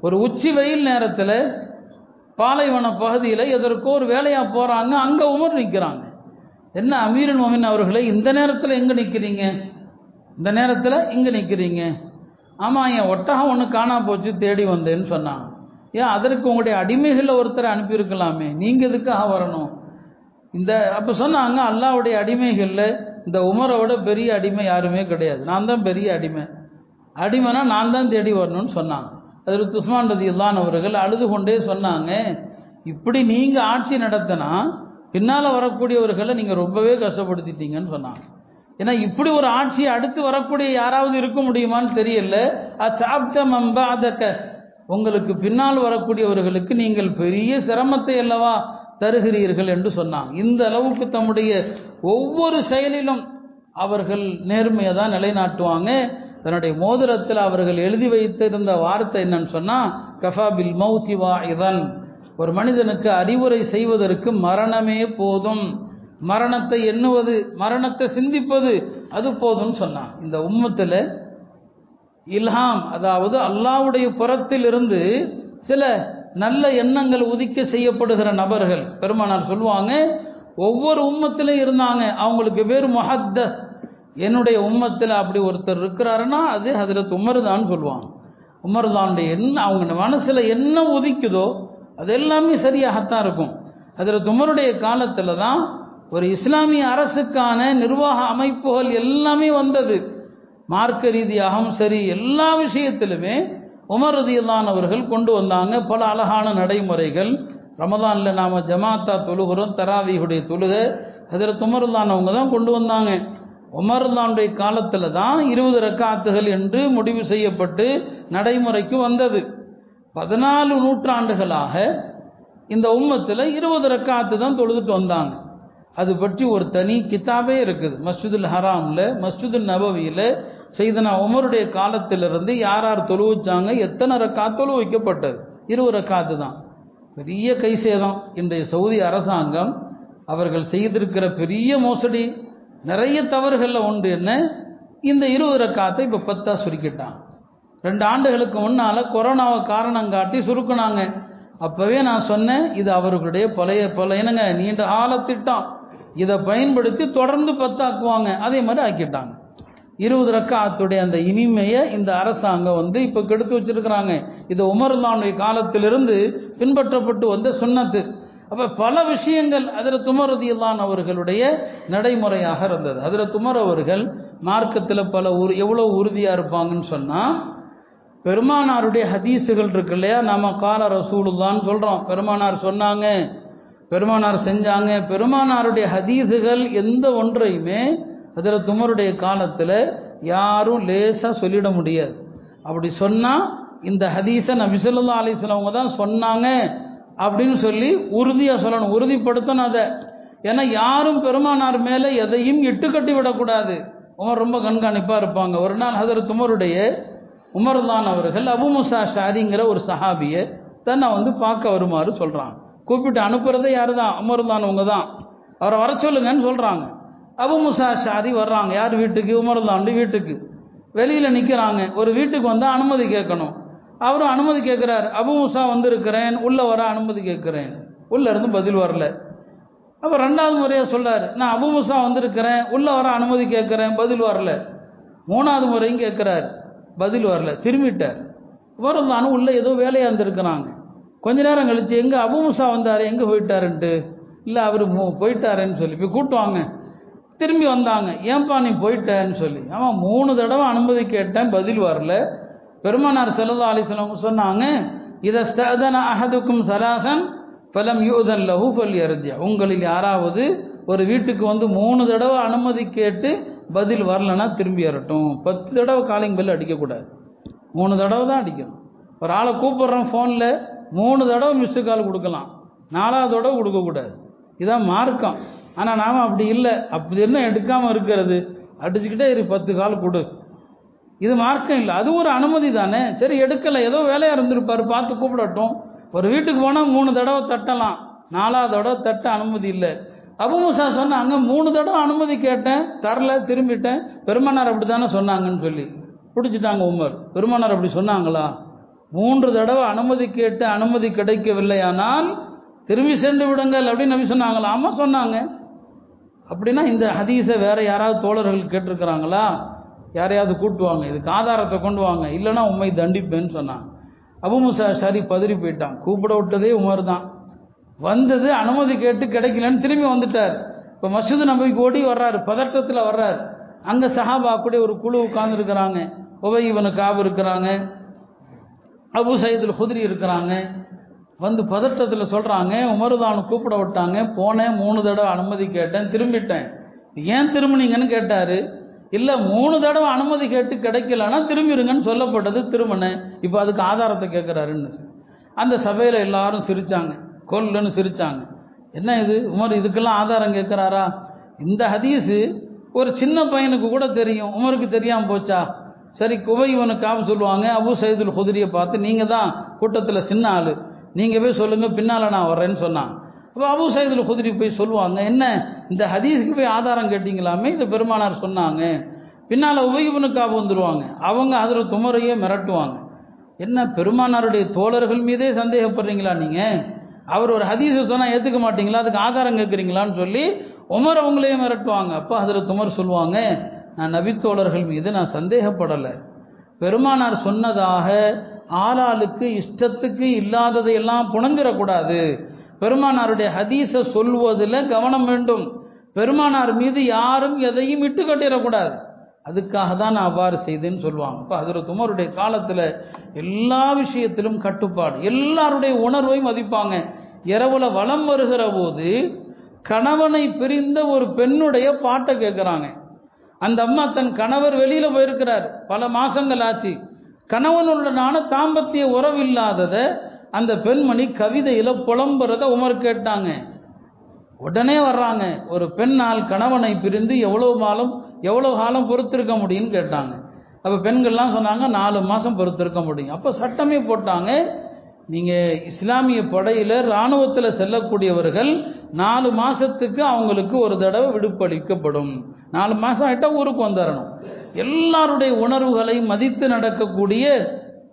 ஒரு உச்சி வெயில் நேரத்தில் பாலைவன பகுதியில் எதற்கோ ஒரு வேலையாக போகிறாங்க. அங்கே உமர் நிற்கிறாங்க. என்ன அமீருல் மோமின் அவர்களே, இந்த நேரத்தில் எங்கே நிற்கிறீங்க? இந்த நேரத்தில் இங்கே நிற்கிறீங்க? ஆமாம், என் ஒட்டகம் ஒன்று காணா போச்சு, தேடி வந்தேன்னு சொன்னாங்க. ஏன் அதற்கு உங்களுடைய அடிமைகளில் ஒருத்தரை அனுப்பியிருக்கலாமே, நீங்கள் எதுக்காக வரணும்? அப்போ சொன்னாங்க, அல்லாஹ்வுடைய அடிமைகளில் இந்த உமரோட பெரிய அடிமை யாருமே கிடையாது, நான் தான் பெரிய அடிமைனா நான் தான் தேடி வரணும்னு சொன்னாங்க. ஹஜ்ரத் உஸ்மான் ரலியல்லாஹு அவர்கள் அழுது கொண்டே சொன்னாங்க, இப்படி நீங்கள் ஆட்சி நடத்தினா பின்னால் வரக்கூடியவர்களை நீங்கள் ரொம்பவே கஷ்டப்படுத்திட்டீங்கன்னு சொன்னாங்க. ஏன்னா இப்படி ஒரு ஆட்சியை அடுத்து வரக்கூடிய யாராவது இருக்க முடியுமான்னு தெரியல. உங்களுக்கு பின்னால் வரக்கூடியவர்களுக்கு நீங்கள் பெரிய சிரமத்தை அல்லவா தருகிறீர்கள் என்று சொன்னாங்க. இந்த அளவுக்கு தம்முடைய ஒவ்வொரு செயலிலும் அவர்கள் நேர்மையை தான் நிலைநாட்டுவாங்க. தன்னுடைய மோதிரத்தில் அவர்கள் எழுதி வைத்திருந்த வார்த்தை என்னன்னு சொன்னால், கஃபா பில் மௌத்தி வாஇதன், ஒரு மனிதனுக்கு அறிவுரை செய்வதற்கு மரணமே போதும், மரணத்தை எண்ணுவது, மரணத்தை சிந்திப்பது அது போதும்னு சொன்னான். இந்த உம்மத்தில் இல்ஹாம், அதாவது அல்லாஹ்வுடைய புறத்தில் இருந்து சில நல்ல எண்ணங்கள் உதிக்க செய்யப்படுகிற நபர்கள் பெருமானார் சொல்லுவாங்க, ஒவ்வொரு உம்மத்திலும் இருந்தாங்க. அவங்களுக்கு பேர் முஹத்தஸ். என்னுடைய உம்மத்தில் அப்படி ஒருத்தர் இருக்கிறாருன்னா அது ஹஜ்ரத் உமர் தான் சொல்லுவாங்க. உமர் தானுடைய என்ன அவங்க மனசில் என்ன உதிக்குதோ அது எல்லாமே சரியாகத்தான் இருக்கும். ஹஜ்ரத் உமருடைய காலத்தில் தான் ஒரு இஸ்லாமிய அரசுக்கான நிர்வாக அமைப்புகள் எல்லாமே வந்தது. மார்க்க ரீதியாகவும் சரி, எல்லா விஷயத்திலுமே உமர் ரலியல்லாஹு அவர்கள் கொண்டு வந்தாங்க பல அழகான நடைமுறைகள். ரமதானில் நாம் ஜமாத்தா தொழுகிறோம், தராவீஹுடைய தொழுகை ஹஜ்ரத் உமர் ரலியல்லாஹு அவங்க தான் கொண்டு வந்தாங்க. உமர் ரலியல்லாஹுடைய காலத்தில் தான் 20 ரக்காத்துகள் என்று முடிவு செய்யப்பட்டு நடைமுறைக்கு வந்தது. 14 நூற்றாண்டுகளாக இந்த உம்மத்தில் 20 ரக்காத்து தான் தொழுதுட்டு வந்தாங்க. அது பற்றி ஒரு தனி கிதாபே இருக்குது. மஸ்ஜிதுல் ஹராமில், மஸ்ஜிதுல் நபவியில் செய்தனா உமருடைய காலத்திலிருந்து யார் யார் தொழு வச்சாங்க, எத்தனை ரக்காத் தொழு வைக்கப்பட்டது, 20 ரக்காத்து தான். பெரிய கைசேதம். இன்றைய சவுதி அரசாங்கம் அவர்கள் செய்திருக்கிற பெரிய மோசடி, நிறைய தவறுகளில் ஒன்று என்ன, இந்த 20 ரக்காத்தை இப்போ 10 சுருக்கிட்டாங்க. 2 ஆண்டுகளுக்கு முன்னால் கொரோனாவை காரணம் காட்டி சுருக்குனாங்க. அப்போவே நான் சொன்னேன், இது அவர்களுடைய பழைய என்னங்க நீண்ட ஆழத்திட்டம், இதை பயன்படுத்தி தொடர்ந்து 10 ஆக்குவாங்க. அதே மாதிரி ஆக்கிட்டாங்க. 20 ரக்காத்துடைய அந்த இனிமையை இந்த அரசாங்கம் இப்போ கெடுத்து வச்சிருக்கிறாங்க. இது உமர் ரலியல்லாஹு காலத்திலிருந்து பின்பற்றப்பட்டு வந்த சுன்னத்து. அப்போ பல விஷயங்கள் ஹஜ்ரத் உமர் ரலியல்லாஹு அவர்களுடைய நடைமுறையாக இருந்தது. ஹஜ்ரத் உமர் அவர்கள் மார்க்கத்தில் எவ்வளோ உறுதியாக இருப்பாங்கன்னு சொன்னால், பெருமானாருடைய ஹதீஸுகள் இருக்கு இல்லையா, நம்ம கால ரசூலுல்லான்னு சொல்கிறோம். பெருமானார் சொன்னாங்க, பெருமானார் செஞ்சாங்க. பெருமானாருடைய ஹதீஸுகள் எந்த ஒன்றையுமே ஹஜ்ரத் உமருடைய காலத்தில் யாரும் லேசாக சொல்லிட முடியாது. அப்படி சொன்னால் இந்த ஹதீஸை நபி ஸல்லல்லாஹு அலைஹி வஸல்லம் அவங்க தான் சொன்னாங்க அப்படின்னு சொல்லி உறுதியாக சொல்லணும், உறுதிப்படுத்தணும் அதை. ஏன்னா யாரும் பெருமானார் மேலே எதையும் இட்டுக்கட்டி விடக்கூடாது. உமர் ரொம்ப கண்காணிப்பாக இருப்பாங்க. ஒரு நாள் ஹஜ்ரத் உமர் ரலியல்லாஹு அவர்கள் அபு மூசா ஷாரிங்கிற ஒரு சஹாபியை தன்னை பார்க்க வருமாறு சொல்கிறாங்க. கூப்பிட்டு அனுப்புறதே யார் தான், உமர் ரலியல்லாஹு அவங்க தான். அவரை வர சொல்லுங்கன்னு சொல்கிறாங்க. அபு மூசா ஷாரி வர்றாங்க. யார் வீட்டுக்கு? உமர் ரலியல்லாஹு வீட்டுக்கு. வெளியில் நிற்கிறாங்க. ஒரு வீட்டுக்கு வந்தால் அனுமதி கேட்கணும். அவரும் அனுமதி கேட்குறாரு. அபு மூசா வந்திருக்கிறேன், உள்ளே வர அனுமதி கேட்குறேன். உள்ளே இருந்து பதில் வரல. அப்போ 2வது முறையாக சொல்கிறார், நான் அபு மூசா வந்திருக்கிறேன், உள்ளே வர அனுமதி கேட்குறேன், பதில் வரல. 3வது முறையும் கேட்குறாரு, பதில் வரல. திரும்பிட்டார். உமர் ரலியல்லாஹு உள்ளே ஏதோ வேலையாக இருந்திருக்கிறாங்க. கொஞ்ச நேரம் கழித்து, எங்கே அபு மூசா வந்தார், எங்கே போயிட்டாருன்ட்டு, இல்லை அவர் போயிட்டாருன்னு சொல்லி போய் கூட்டுவாங்க. திரும்பி வந்தாங்க. ஏன்பா நீ போயிட்டேன்னு சொல்லி. ஆமாம், 3 தடவை அனுமதி கேட்டேன், பதில் வரல. பெருமானார் ஸல்லல்லாஹு அலைஹி வஸல்லம் சொன்னாங்க, இதஸ்தஅதன அஹதுக்கும் ஸலாஸன் ஃபலம் யூதன் லஹு ஃபல்யர்ஜி, உங்களில் யாராவது ஒரு வீட்டுக்கு வந்து 3 தடவை அனுமதி கேட்டு பதில் வரலன்னா திரும்பி வரட்டும். 10 தடவை காலிங் பெல் அடிக்கக்கூடாது, 3 தடவை தான் அடிக்கணும். ஒரு ஆளை கூப்பிட்றோம் ஃபோனில் 3 தடவை மிஸ்டு கால் கொடுக்கலாம், 4வது தடவை கொடுக்கக்கூடாது. இதான் மார்க்கம். ஆனால் நாம் அப்படி இல்லை. அப்படி என்ன எடுக்காமல் இருக்கிறது, அடிச்சுக்கிட்டே 10 கால் கொடு, இது மார்க்கம் இல்லை. அது ஒரு அனுமதி தானே. சரி எடுக்கலை, ஏதோ வேலையாக இருந்திருப்பார், பார்த்து கூப்பிடட்டும். ஒரு வீட்டுக்கு போனால் 3 தடவை தட்டலாம், 4வது தடவை தட்ட அனுமதி இல்லை. அபு மூசா சொன்னாங்க 3 தடவை அனுமதி கேட்டேன், தரல, திரும்பிட்டேன். பெருமானார் அப்படி தானே சொன்னாங்கன்னு சொல்லி பிடிச்சிட்டாங்க உமர். பெருமானார் அப்படி சொன்னாங்களா? 3 தடவை அனுமதி கேட்டு அனுமதி கிடைக்கவில்லையானால் திரும்பி சென்று விடுங்கள் அப்படின்னு நபி சொன்னாங்களா? ஆமாம் சொன்னாங்க. அப்படின்னா இந்த ஹதீஸை வேற யாராவது தோழர்கள் கேட்டிருக்கிறாங்களா? யாரையாவது கூட்டுவாங்க, இதுக்கு ஆதாரத்தை கொண்டு வாங்க, இல்லைன்னா உண்மை தண்டிப்பேன்னு சொன்னாங்க. அபு மூசா அஷ்அரி பதறி போயிட்டான். கூப்பிட விட்டதே உமர் தான், வந்தது அனுமதி கேட்டு கிடைக்கலன்னு திரும்பி வந்துட்டார். இப்போ மஸ்ஜித் நபிக்கு ஓடி வர்றாரு, பதற்றத்தில் வர்றார். அங்கே சஹாபா கூட ஒரு குழு உட்கார்ந்துருக்கிறாங்க. உபை இப்னு கஅப் இருக்கிறாங்க, அபு சயீதுல் குத்ரி இருக்கிறாங்க. வந்து பதற்றத்தில் சொல்கிறாங்க, உமர் தான் கூப்பிட விட்டாங்க, போனேன், 3 தடவை அனுமதி கேட்டேன், திரும்பிட்டேன். ஏன் திரும்பினீங்கன்னு கேட்டார். இல்லை 3 தடவை அனுமதி கேட்டு கிடைக்கலன்னா திரும்பிடுங்கன்னு சொல்லப்பட்டது, திரும்பினேன். இப்போ அதுக்கு ஆதாரத்தை கேட்குறாருன்னு. அந்த சபையில் எல்லாரும் சிரித்தாங்க, கொல்லுன்னு சிரித்தாங்க. என்ன இது உமர் இதுக்கெல்லாம் ஆதாரம் கேட்குறாரா? இந்த ஹதீஸு ஒரு சின்ன பையனுக்கு கூட தெரியும், உமருக்கு தெரியாமல் போச்சா? சரி, உபை இப்னு கஅப் சொல்லுவாங்க, அபு சயீதுல் குத்ரியை பார்த்து நீங்கள் தான் கூட்டத்தில் சின்ன ஆள், நீங்கள் போய் சொல்லுங்கள், பின்னால் நான் வர்றேன்னு சொன்னாங்க. அப்போ அபு சயீதுல் குத்ரி போய் சொல்லுவாங்க, என்ன இந்த ஹதீஸுக்கு போய் ஆதாரம் கேட்டிங்களாமே, இந்த பெருமானார் சொன்னாங்க. பின்னால் உபை இப்னு கஅப் வந்துடுவாங்க, அவங்க ஹஜ்ரத் உமரையே மிரட்டுவாங்க. என்ன பெருமானாருடைய தோழர்கள் மீதே சந்தேகப்படுறீங்களா நீங்கள்? அவர் ஒரு ஹதீஸை சொன்னால் ஏற்றுக்க மாட்டீங்களா, அதுக்கு ஆதாரம் கேட்குறீங்களான்னு சொல்லி உமர் அவங்களையே மிரட்டுவாங்க. அப்போ ஹஜ்ரத் உமர் சொல்லுவாங்க, நான் நபித்தோழர்கள் மீது நான் சந்தேகப்படலை, பெருமானார் சொன்னதாக ஆளாளுக்கு இஷ்டத்துக்கு இல்லாததையெல்லாம் புணங்கிடக்கூடாது, பெருமானாருடைய ஹதீஸை சொல்வதில் கவனம் வேண்டும், பெருமானார் மீது யாரும் எதையும் இட்டு கட்டிடக்கூடாது, அதுக்காக தான் நான் அவ்வாறு செய்தேன்னு சொல்லுவாங்க. இப்போ ஹஜ்ரத் உமருடைய காலத்தில் எல்லா விஷயத்திலும் கட்டுப்பாடு, எல்லாருடைய உணர்வையும் மதிப்பாங்க. இரவுல வலம் வருகிற போது கணவனை பிரிந்த ஒரு பெண்ணுடைய பாட்டை கேட்குறாங்க. அந்த அம்மா தன் கணவர் வெளியில் போயிருக்கிறார், பல மாதங்கள் ஆச்சு, கணவனுடனான தாம்பத்திய உறவில்லாததை அந்த பெண்மணி கவிதையில் புலம்புறத உமர் கேட்டாங்க. உடனே வர்றாங்க, ஒரு பெண்ணால் கணவனை பிரிந்து எவ்வளோ காலம் பொறுத்திருக்க முடியும்னு கேட்டாங்க. அப்போ பெண்கள்லாம் சொன்னாங்க 4 மாதம் பொறுத்திருக்க முடியும். அப்போ சட்டமே போட்டாங்க, நீங்கள் இஸ்லாமிய படையில் இராணுவத்தில் செல்லக்கூடியவர்கள் 4 மாதத்துக்கு அவங்களுக்கு ஒரு தடவை விடுப்பளிக்கப்படும், 4 மாதம் ஆகிட்டால் ஊருக்கு வந்துடணும். எல்லாருடைய உணர்வுகளை மதித்து நடக்கக்கூடிய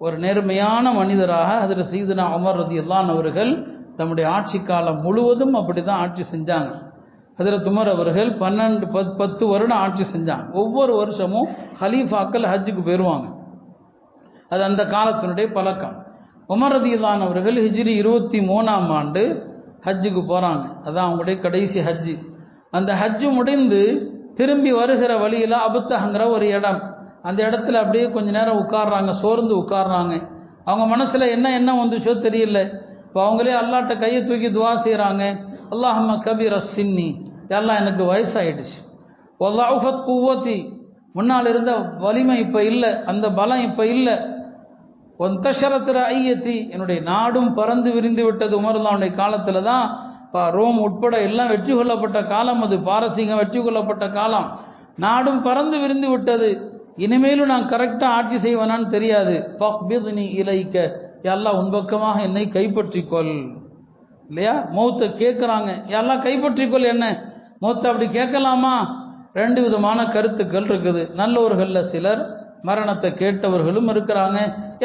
ஒரு நேர்மையான மனிதராக ஹஜ்ரத் சய்யிதுனா உமர் ரலியல்லாஹு அன்ஹு அவர்கள் தம்முடைய ஆட்சி காலம் முழுவதும் அப்படி தான் ஆட்சி செஞ்சாங்க. ஹஜ்ரத் உமர் அவர்கள் 10 வருடம் ஆட்சி செஞ்சாங்க. ஒவ்வொரு வருஷமும் ஹலீஃபாக்கள் ஹஜ்ஜுக்கு போயிடுவாங்க, அது அந்த காலத்தினுடைய பழக்கம். உமர் ரலியல்லாஹு அன்ஹு அவர்கள் ஹிஜ்ரி 23ஆம் ஆண்டு ஹஜ்ஜுக்கு போகிறாங்க, அதான் அவங்களுடைய கடைசி ஹஜ்ஜு. அந்த ஹஜ்ஜு முடிந்து திரும்பி வருகிற வழியில் அபுத்தஹங்கிற ஒரு இடம், அந்த இடத்துல அப்படியே கொஞ்ச நேரம் உட்கார்றாங்க, சோர்ந்து உட்கார்றாங்க. அவங்க மனசில் என்ன வந்துச்சோ தெரியல. இப்போ அவங்களே அல்லாட்ட கையை தூக்கி துவா செய்கிறாங்க, அல்லாஹும்ம கபீர சின்னி, எல்லாம் எனக்கு வயசாயிடுச்சு, வல்லாஃபத் குவத்தி, முன்னால் இருந்த வலிமை இப்போ இல்லை, அந்த பலம் இப்போ இல்லை, ஒந்தஷரத்திர ஐயத்தி, என்னுடைய நாடும் பறந்து விரிந்து விட்டது. உமர்லாவுடைய காலத்தில் தான் ரோம் உட்பட எல்லாம் வெற்றி கொள்ளப்பட்ட காலம், அது பாரசீகம் வெற்றி கொள்ளப்பட்ட காலம், நாடும் பறந்து விரிந்து விட்டது, இனிமேலும் நான் கரெக்டாக ஆட்சி செய்வேனான்னு தெரியாது. ஃபக்பித்னி இலைக்க, எல்லாம் உன்பக்கமாக என்னை கைப்பற்றிக்கொள். இல்லையா, மௌத்தை கேட்குறாங்க, எல்லாம் கைப்பற்றிக்கொள். என்ன மௌத்தை அப்படி கேட்கலாமா? 2 விதமான கருத்துக்கள் இருக்குது. நல்லவர்களில் சிலர், மரணத்தை கேட்டவர்களும் இருக்கிறாங்க.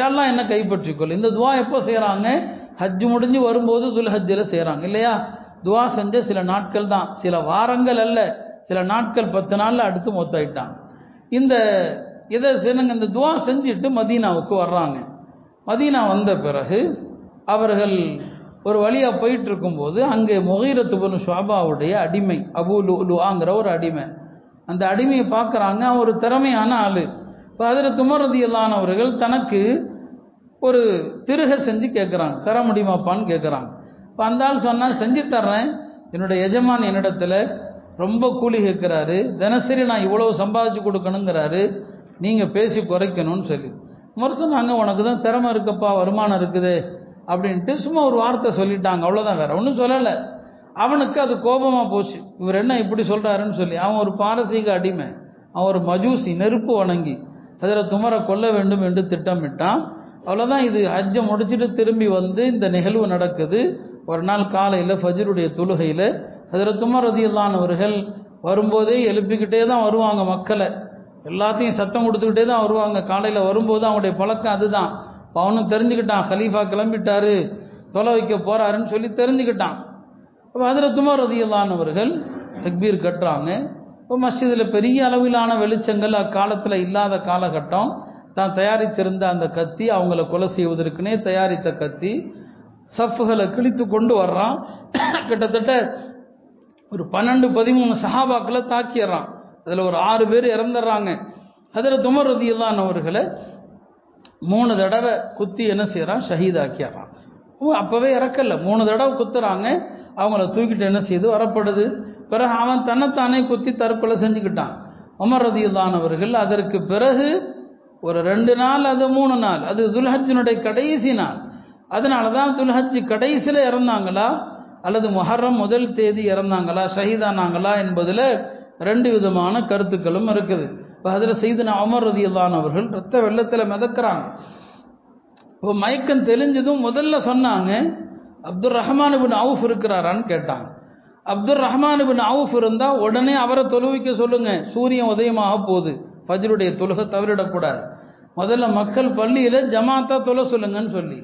எல்லாம் என்ன கைப்பற்றிக்கொள். இந்த துவா எப்போ செய்கிறாங்க? ஹஜ்ஜு முடிஞ்சு வரும்போது துல்ஹஜ்ஜில் செய்கிறாங்க. இல்லையா, துவா செஞ்ச சில நாட்கள் தான், சில வாரங்கள் அல்ல, சில நாட்கள், 10 நாளில் அடுத்து மொத்தாயிட்டாங்க. இந்த துவா செஞ்சுட்டு மதீனாவுக்கு வர்றாங்க. மதீனா வந்த பிறகு அவர்கள் ஒரு வழியாக போயிட்டு இருக்கும்போது அங்கே முகீரத் இப்னு ஷுஅபாவுடைய அடிமை அபூ லுஆங்கிற ஒரு அடிமை, அந்த அடிமையை பார்க்குறாங்க. அவர் ஒரு திறமையான ஆள். இப்போ ஹஜ்ரத் உமர் ரலியல்லாஹு அன்ஹு அவர்கள் தனக்கு ஒரு திருகை செஞ்சு கேட்குறாங்க, தர முடியுமாப்பான்னு கேட்குறாங்க. இப்போ அந்த ஆள் சொன்னால் செஞ்சு தர்றேன், என்னுடைய எஜமான் என்னிடத்தில் ரொம்ப கூலி கேட்குறாரு, தினசரி நான் இவ்வளோ சம்பாதிச்சு கொடுக்கணுங்கிறாரு, நீங்கள் பேசி குறைக்கணும்னு சொல்லி. உமர் சொன்னாங்க, உனக்கு தான் திறமை இருக்கப்பா, வருமானம் இருக்குது அப்படின்ட்டு சும்மா ஒரு வார்த்தை சொல்லிட்டாங்க, அவ்வளோதான், வேற ஒன்றும் சொல்லலை. அவனுக்கு அது கோபமாக போச்சு, இவர் என்ன இப்படி சொல்கிறாருன்னு சொல்லி. அவன் ஒரு பாரசீக அடிமை, அவன் ஒரு மஜூசி, நெருப்பு வணங்கி அதில் துமரை கொல்ல வேண்டும் என்று திட்டமிட்டான். அவ்வளோதான். இது ஹஜ்ஜை முடிச்சுட்டு திரும்பி வந்து இந்த நிகழ்வு நடக்குது. ஒரு நாள் காலையில் ஃபஜ்ருடைய தொழுகையில் ஹஜ்ரத் உமர் ரலியல்லாஹு அன்ஹு அவர்கள் வரும்போதே எழுப்பிக்கிட்டே தான் வருவாங்க, மக்களை எல்லாத்தையும் சத்தம் கொடுத்துக்கிட்டே தான் வருவாங்க. காலையில் வரும்போது அவனுடைய பழக்கம் அதுதான். அவனும் தெரிஞ்சுக்கிட்டான், ஹலீஃபா கிளம்பிட்டாரு, தொலை வைக்க போகிறாருன்னு சொல்லி தெரிஞ்சுக்கிட்டான். இப்போ ஹஜ்ரத் உமர் ரலியல்லாஹு அன்ஹு அவர்கள் தக்பீர் கட்டுறாங்க. இப்போ மஸ்ஜிதில் பெரிய அளவிலான வெளிச்சங்கள் அக்காலத்தில் இல்லாத காலகட்டம். தான் தயாரித்திருந்த அந்த கத்தி, அவங்கள கொலை செய்வதற்குனே தயாரித்த கத்தி, சஃப்களை கிழித்து கொண்டு வர்றான். கிட்டத்தட்ட ஒரு 12-13 சஹாபாக்களை தாக்கிடுறான். அதில் ஒரு 6 பேர் இறந்துடுறாங்க. ஹஜ்ரத் உமர் ரலியல்லாஹு அன்ஹு அவர்களை 3 தடவை குத்தி என்ன செய்கிறான், ஷஹீதாக்கிடுறான். அப்போவே இறக்கல, 3 தடவை குத்துறாங்க. அவங்கள தூக்கிட்டு என்ன செய்து வரப்படுது. பிறகு அவன் தன்னைத்தானே குத்தி தற்கொலை செஞ்சுக்கிட்டான். உமர் ரலியல்லாஹு அன்ஹு அவர்கள் அதற்கு பிறகு ஒரு 2 நாள், அது 3 நாள், அது துல்ஹஜ்ஜினுடைய கடைசி நாள். அதனால தான் துல்ஹஜ் கடைசியில் இறந்தாங்களா அல்லது முஹர்ரம் முதல் தேதி இறந்தாங்களா, ஷஹீதானாங்களா என்பதில் 2 விதமான கருத்துக்களும் இருக்குது. இப்போ அதில் சையதுனா உமர் ரலியல்லாஹு அன்ஹு அவர்கள் ரத்த வெள்ளத்தில் மிதக்கிறாங்க. இப்போ மயக்கம் தெளிஞ்சதும் முதல்ல சொன்னாங்க, அப்துல் ரஹ்மான் இப்னு அவுஃப் இருக்கிறாரான்னு கேட்டாங்க. அப்துல் ரஹ்மான் இப்னு அவுஃப் இருந்தால் உடனே அவரை தொழுவிக்க சொல்லுங்க, சூரியன் உதயமாக போகுது, ஃபஜ்ருடைய தொழுகை தவறிடக்கூடாது, முதல்ல மக்கள் பள்ளியில் ஜமாத்தா தொலை சொல்லுங்கன்னு சொல்லி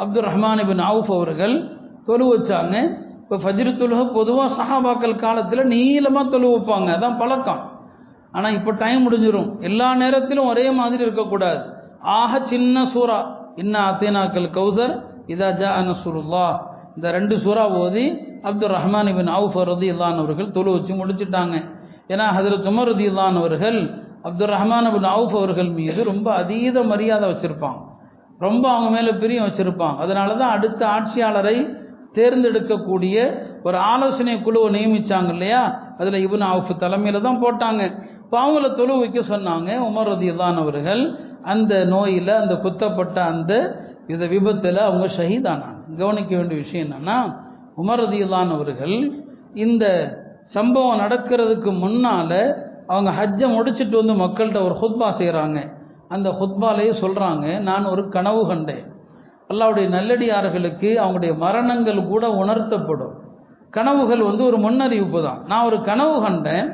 அப்துல் ரஹ்மான் இப்னு அவுஃப் அவர்கள் தொழு வச்சாங்க. இப்போ ஃபஜ்ரு தொழுகை பொதுவாக சஹாபாக்கள் காலத்தில் நீளமாக தொழு வைப்பாங்க, அதான் பழக்கம். ஆனால் இப்போ டைம் முடிஞ்சிடும், எல்லா நேரத்திலும் ஒரே மாதிரி இருக்கக்கூடாது. ஆக சின்ன சூறா இன்னா அத்தீனாக்கல் கௌசர் இதா ஜா நஸ்ருல்லாஹ், இந்த 2 சூறா ஓதி அப்துல் ரஹ்மான் இப்னு அவுஃப் ரலியல்லாஹு அன்ஹு அவர்கள் தொழு வச்சு முடிச்சுட்டாங்க. ஏன்னா ஹஜ்ரத் உமர் ரலியல்லாஹு அன்ஹு அவர்கள் அப்துல் ரஹ்மான் இப்னு அவுஃப் அவர்கள் மீது ரொம்ப அதீத மரியாதை வச்சுருப்பான், ரொம்ப அவங்க மேலே பிரியம் வச்சுருப்பான். அதனால தான் அடுத்த ஆட்சியாளரை தேர்ந்தெடுக்கக்கூடிய ஒரு ஆலோசனை குழுவை நியமித்தாங்க இல்லையா, அதில் இப்னு அவுஃப் தலைமையில் தான் போட்டாங்க. இப்போ அவங்கள தொழு வைக்க சொன்னாங்க. உமர் ரலியல்லாஹு அன்ஹு அவர்கள் அந்த நோயில், அந்த குத்தப்பட்ட அந்த இந்த விபத்தில் அவங்க ஷஹீதானாங்க. கவனிக்க வேண்டிய விஷயம் என்னென்னா, உமர் ரலியல்லாஹு அன்ஹு அவர்கள் இந்த சம்பவம் நடக்கிறதுக்கு முன்னால் அவங்க ஹஜ்ஜை முடிச்சுட்டு வந்து மக்கள்கிட்ட ஒரு ஹுத்பா செய்கிறாங்க. அந்த ஹுத்பாலேயே சொல்கிறாங்க, நான் ஒரு கனவு கண்டேன். அல்லாஹ்வுடைய நல்லடியார்களுக்கு அவங்களுடைய மரணங்கள் கூட உணர்த்தப்படும். கனவுகள் ஒரு முன்னறிவிப்பு தான். நான் ஒரு கனவு கண்டேன்,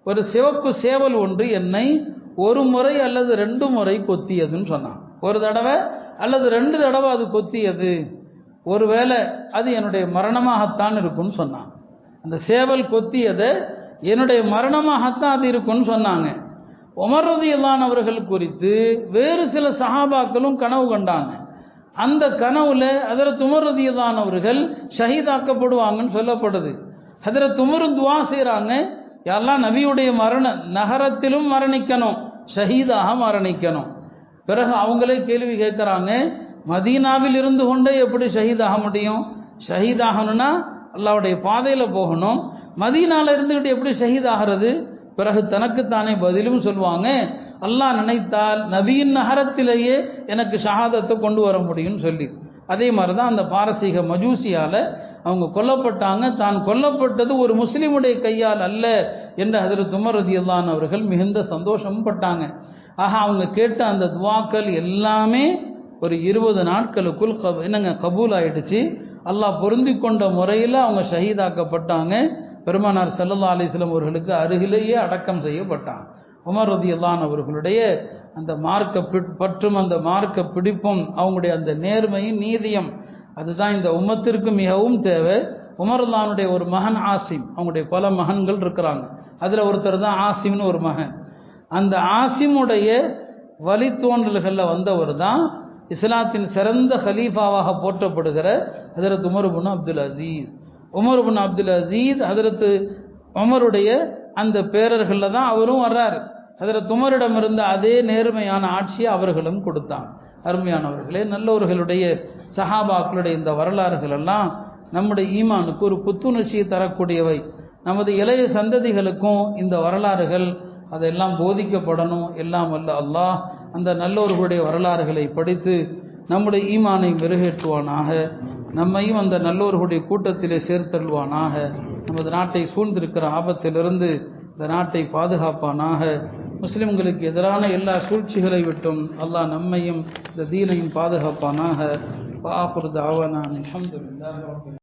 ஒரு சிவப்பு சேவல் ஒன்று என்னை 1 முறை அல்லது 2 முறை கொத்தியதுன்னு சொன்னான். 1 தடவை அல்லது 2 தடவை அது கொத்தியது, ஒருவேளை அது என்னுடைய மரணமாகத்தான் இருக்குன்னு சொன்னான். அந்த சேவல் கொத்தியது என்னுடைய மரணமாகத்தான் அது இருக்குன்னு சொன்னாங்க. உமர் ரலியல்லாஹு அன்ஹு அவர்கள் குறித்து வேறு சில சஹாபாக்களும் கனவு கண்டாங்க. அந்த கனவுல ஹஜ்ரத் உமர் ரலியல்லாஹு அன்ஹு அவர்கள் ஷஹீதாக்கப்படுவாங்கன்னு சொல்லப்படுது. ஹஜ்ரத் உமரும் துஆ செய்கிறாங்க, யா அல்லாஹ் நபியுடைய நகரத்திலும் மரணிக்கணும், ஷஹீதாக மரணிக்கணும். பிறகு அவங்களே கேள்வி கேட்குறாங்க, மதீனாவில் இருந்து கொண்டே எப்படி ஷஹீதாக முடியும்? ஷஹீதாகணும்னா அல்லாஹ்வுடைய பாதையில் போகணும், மதீனாவில் இருந்துக்கிட்டு எப்படி ஷஹீதாகிறது? பிறகு தனக்குத்தானே பதிலும் சொல்லுவாங்க, அல்லாஹ் நினைத்தால் நபியின் நகரத்திலேயே எனக்கு ஷஹாதத்தை கொண்டு வர முடியும்னு சொல்லி. அதே மாதிரி தான் அந்த பாரசீக மஜூசியால் அவங்க கொல்லப்பட்டாங்க. தான் கொல்லப்பட்டது ஒரு முஸ்லீமுடைய கையால் அல்ல என்று ஹஜ்ரத் உமர் ரலியல்லாஹு அன்ஹு அவர்கள் மிகுந்த சந்தோஷம் பட்டாங்க. ஆக அவங்க கேட்ட அந்த துவாக்கள் எல்லாமே ஒரு 20 நாட்களுக்குள் கபூல் ஆயிடுச்சு. அல்லாஹ் பொருந்தி கொண்ட முறையில் அவங்க ஷஹீதாக்கப்பட்டாங்க. பெருமானார் ஸல்லல்லாஹு அலைஹி வஸல்லம் அவர்களுக்கு அருகிலேயே அடக்கம் செய்யப்பட்டாங்க. உமர் ரலியல்லாஹு அன்ஹு அவர்களுடைய அந்த மார்க்க பற்றும் அந்த மார்க்க பிடிப்பும் அவங்களுடைய அந்த நேர்மையும் நீதியம், அதுதான் இந்த உம்மத்திற்கு மிகவும் தேவை. உமர் ரலியல்லாஹு அன்ஹுடைய ஒரு மகன் ஆசிம், அவங்களுடைய பல மகன்கள் இருக்கிறாங்க, அதில் ஒருத்தர் தான் ஆசிம்னு ஒரு மகன். அந்த ஆசிமுடைய வழித்தோன்றல்களில் வந்தவர் தான் இஸ்லாத்தின் சிறந்த ஹலீஃபாவாக போற்றப்படுகிற ஹஜ்ரத் Umar ibn Abdul Azeez. Umar ibn Abdul Azeez ஹஜ்ரத் உமருடைய அந்த பேரர்களில் தான் அவரும் வர்றார். ஹஜ்ரத் உமரிடம் இருந்த அதே நேர்மையான ஆட்சியை அவர்களும் கொடுத்தாங்க. அருமையானவர்களே, நல்லவர்களுடைய சஹாபாக்களுடைய இந்த வரலாறுகள் எல்லாம் நம்முடைய ஈமானுக்கு ஒரு புத்துணர்ச்சியை தரக்கூடியவை. நமது இளைய சந்ததிகளுக்கும் இந்த வரலாறுகள் அதெல்லாம் போதிக்கப்படணும். எல்லாம் வல்ல அல்லாஹ் அந்த நல்லோர்களுடைய வரலாறுகளை படித்து நம்முடைய ஈமானை மெருகேற்றுவானாக. நம்மையும் அந்த நல்லோர்களுடைய கூட்டத்திலே சேர்த்தருள்வானாக. நமது நாட்டை சூழ்ந்திருக்கிற ஆபத்திலிருந்து இந்த நாட்டை பாதுகாப்பானாக. முஸ்லிம்களுக்கு எதிரான எல்லா சூழ்ச்சிகளை விட்டும் அல்லாஹ் நம்மையும் இந்த தீனையும் பாதுகாப்பானாக. வஆகிரு தஅவானா அல்ஹம்துலில்லாஹி ரப்பில்